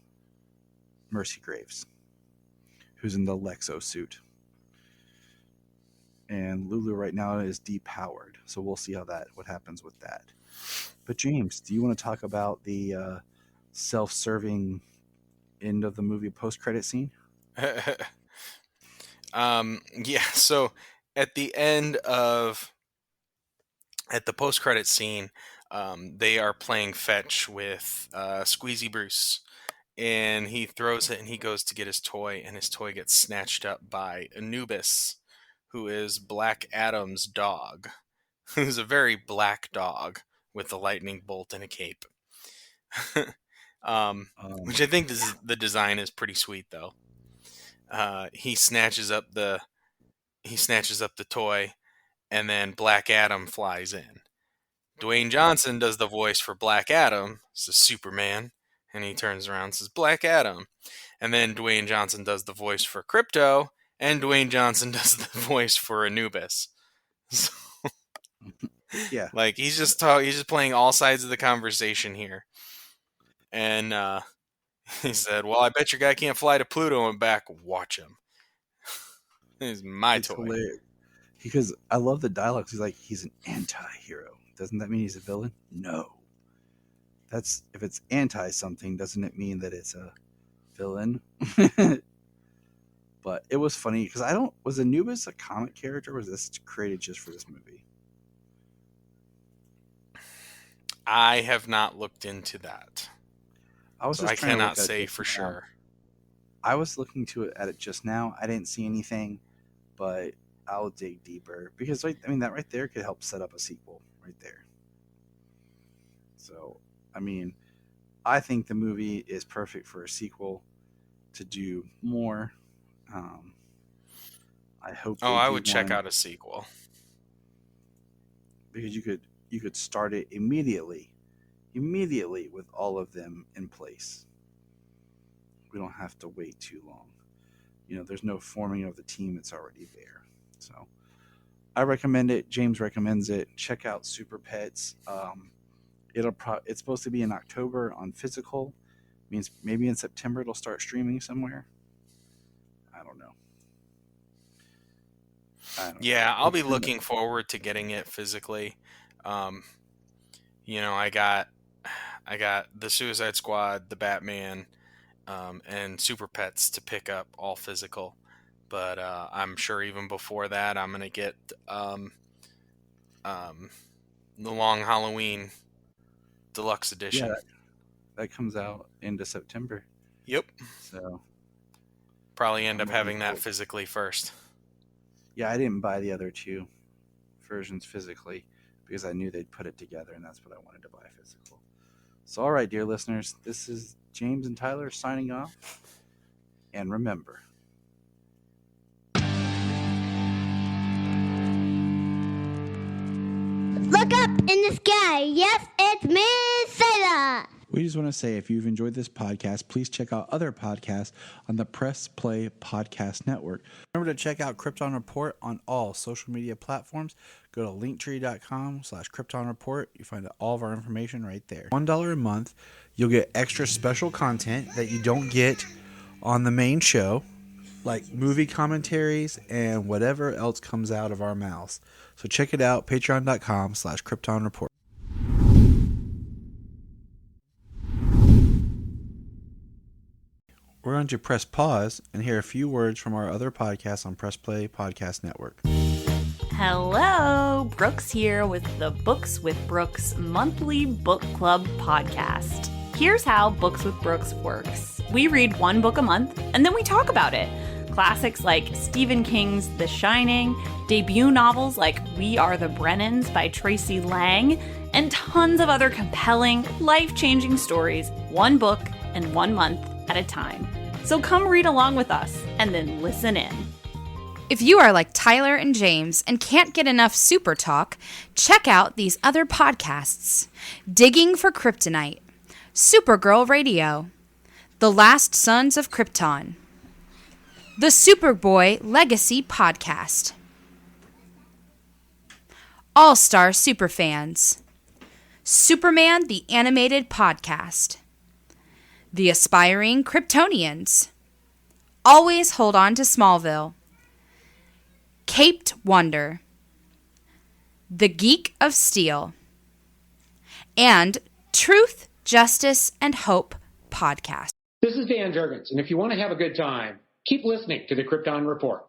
S4: Mercy Graves, who's in the Lexo suit. And Lulu right now is depowered, so we'll see what happens with that. But James, do you want to talk about the self-serving end of the movie post-credit scene?
S5: Yeah, so at the end of at the post credit scene, they are playing fetch with Squeezy Bruce, and he throws it and he goes to get his toy, and his toy gets snatched up by Anubis, who is Black Adam's dog. who's a very black dog with a lightning bolt and a cape. Which I think the design is pretty sweet, though. He snatches up the toy, and then Black Adam flies in. Dwayne Johnson does the voice for Black Adam, says Superman, and he turns around and says Black Adam. And then Dwayne Johnson does the voice for Crypto, and Dwayne Johnson does the voice for Anubis. So,
S4: Yeah.
S5: like he's just playing all sides of the conversation here. And he said, "Well, I bet your guy can't fly to Pluto and back. Watch him." It's my
S4: It's
S5: toy.
S4: hilarious. Because I love the dialogue. He's like, he's an anti-hero. Doesn't that mean he's a villain? No. That's if it's anti something, doesn't it mean that it's a villain? But it was funny because was Anubis a comic character or was this created just for this movie?
S5: I have not looked into that.
S4: So
S5: I cannot say for sure.
S4: I was looking at it just now. I didn't see anything, but I'll dig deeper because that right there could help set up a sequel right there. So, I think the movie is perfect for a sequel to do more. I hope.
S5: I would check out a sequel
S4: because you could start it immediately with all of them in place. We don't have to wait too long. There's no forming of the team; it's already there. So, I recommend it. James recommends it. Check out SuperPets. It's supposed to be in October on physical. Means maybe in September it'll start streaming somewhere. I don't know.
S5: Yeah, I'll be looking forward to getting it physically. I got the Suicide Squad, the Batman, and SuperPets to pick up all physical. But I'm sure even before that, I'm gonna get the Long Halloween Deluxe Edition.
S4: Yeah, that comes out into September.
S5: Yep.
S4: So
S5: probably end up having that physically first.
S4: Yeah, I didn't buy the other two versions physically because I knew they'd put it together, and that's what I wanted to buy physical. So, all right, dear listeners, this is James and Tyler signing off. And remember,
S2: Look up in the sky. Yes, it's me, Sailor.
S6: We just want to say if you've enjoyed this podcast, please check out other podcasts on the Press Play Podcast Network.
S4: remember to check out Krypton Report on all social media platforms. Go to linktree.com/Krypton Report. You find all of our information right there. $1 a month, you'll get extra special content that you don't get on the main show, like movie commentaries and whatever else comes out of our mouths. So check it out, patreon.com/Krypton Report. We're going to press pause and hear a few words from our other podcasts on Press Play Podcast Network.
S7: Hello, Brooks here with the Books with Brooks monthly book club podcast. Here's how Books with Brooks works. We read one book a month and then we talk about it. Classics like Stephen King's The Shining, debut novels like We Are the Brennans by Tracy Lang, and tons of other compelling, life-changing stories, one book and 1 month at a time. So come read along with us and then listen in.
S8: If you are like Tyler and James and can't get enough super talk, check out these other podcasts. Digging for Kryptonite, Supergirl Radio, The Last Sons of Krypton, the Superboy Legacy Podcast, All-Star Superfans, Superman the Animated Podcast, The Aspiring Kryptonians, Always Hold On to Smallville, Caped Wonder, The Geek of Steel, and Truth, Justice, and Hope Podcast.
S9: This is Dan Jurgens, and if you want to have a good time, keep listening to the Krypton Report.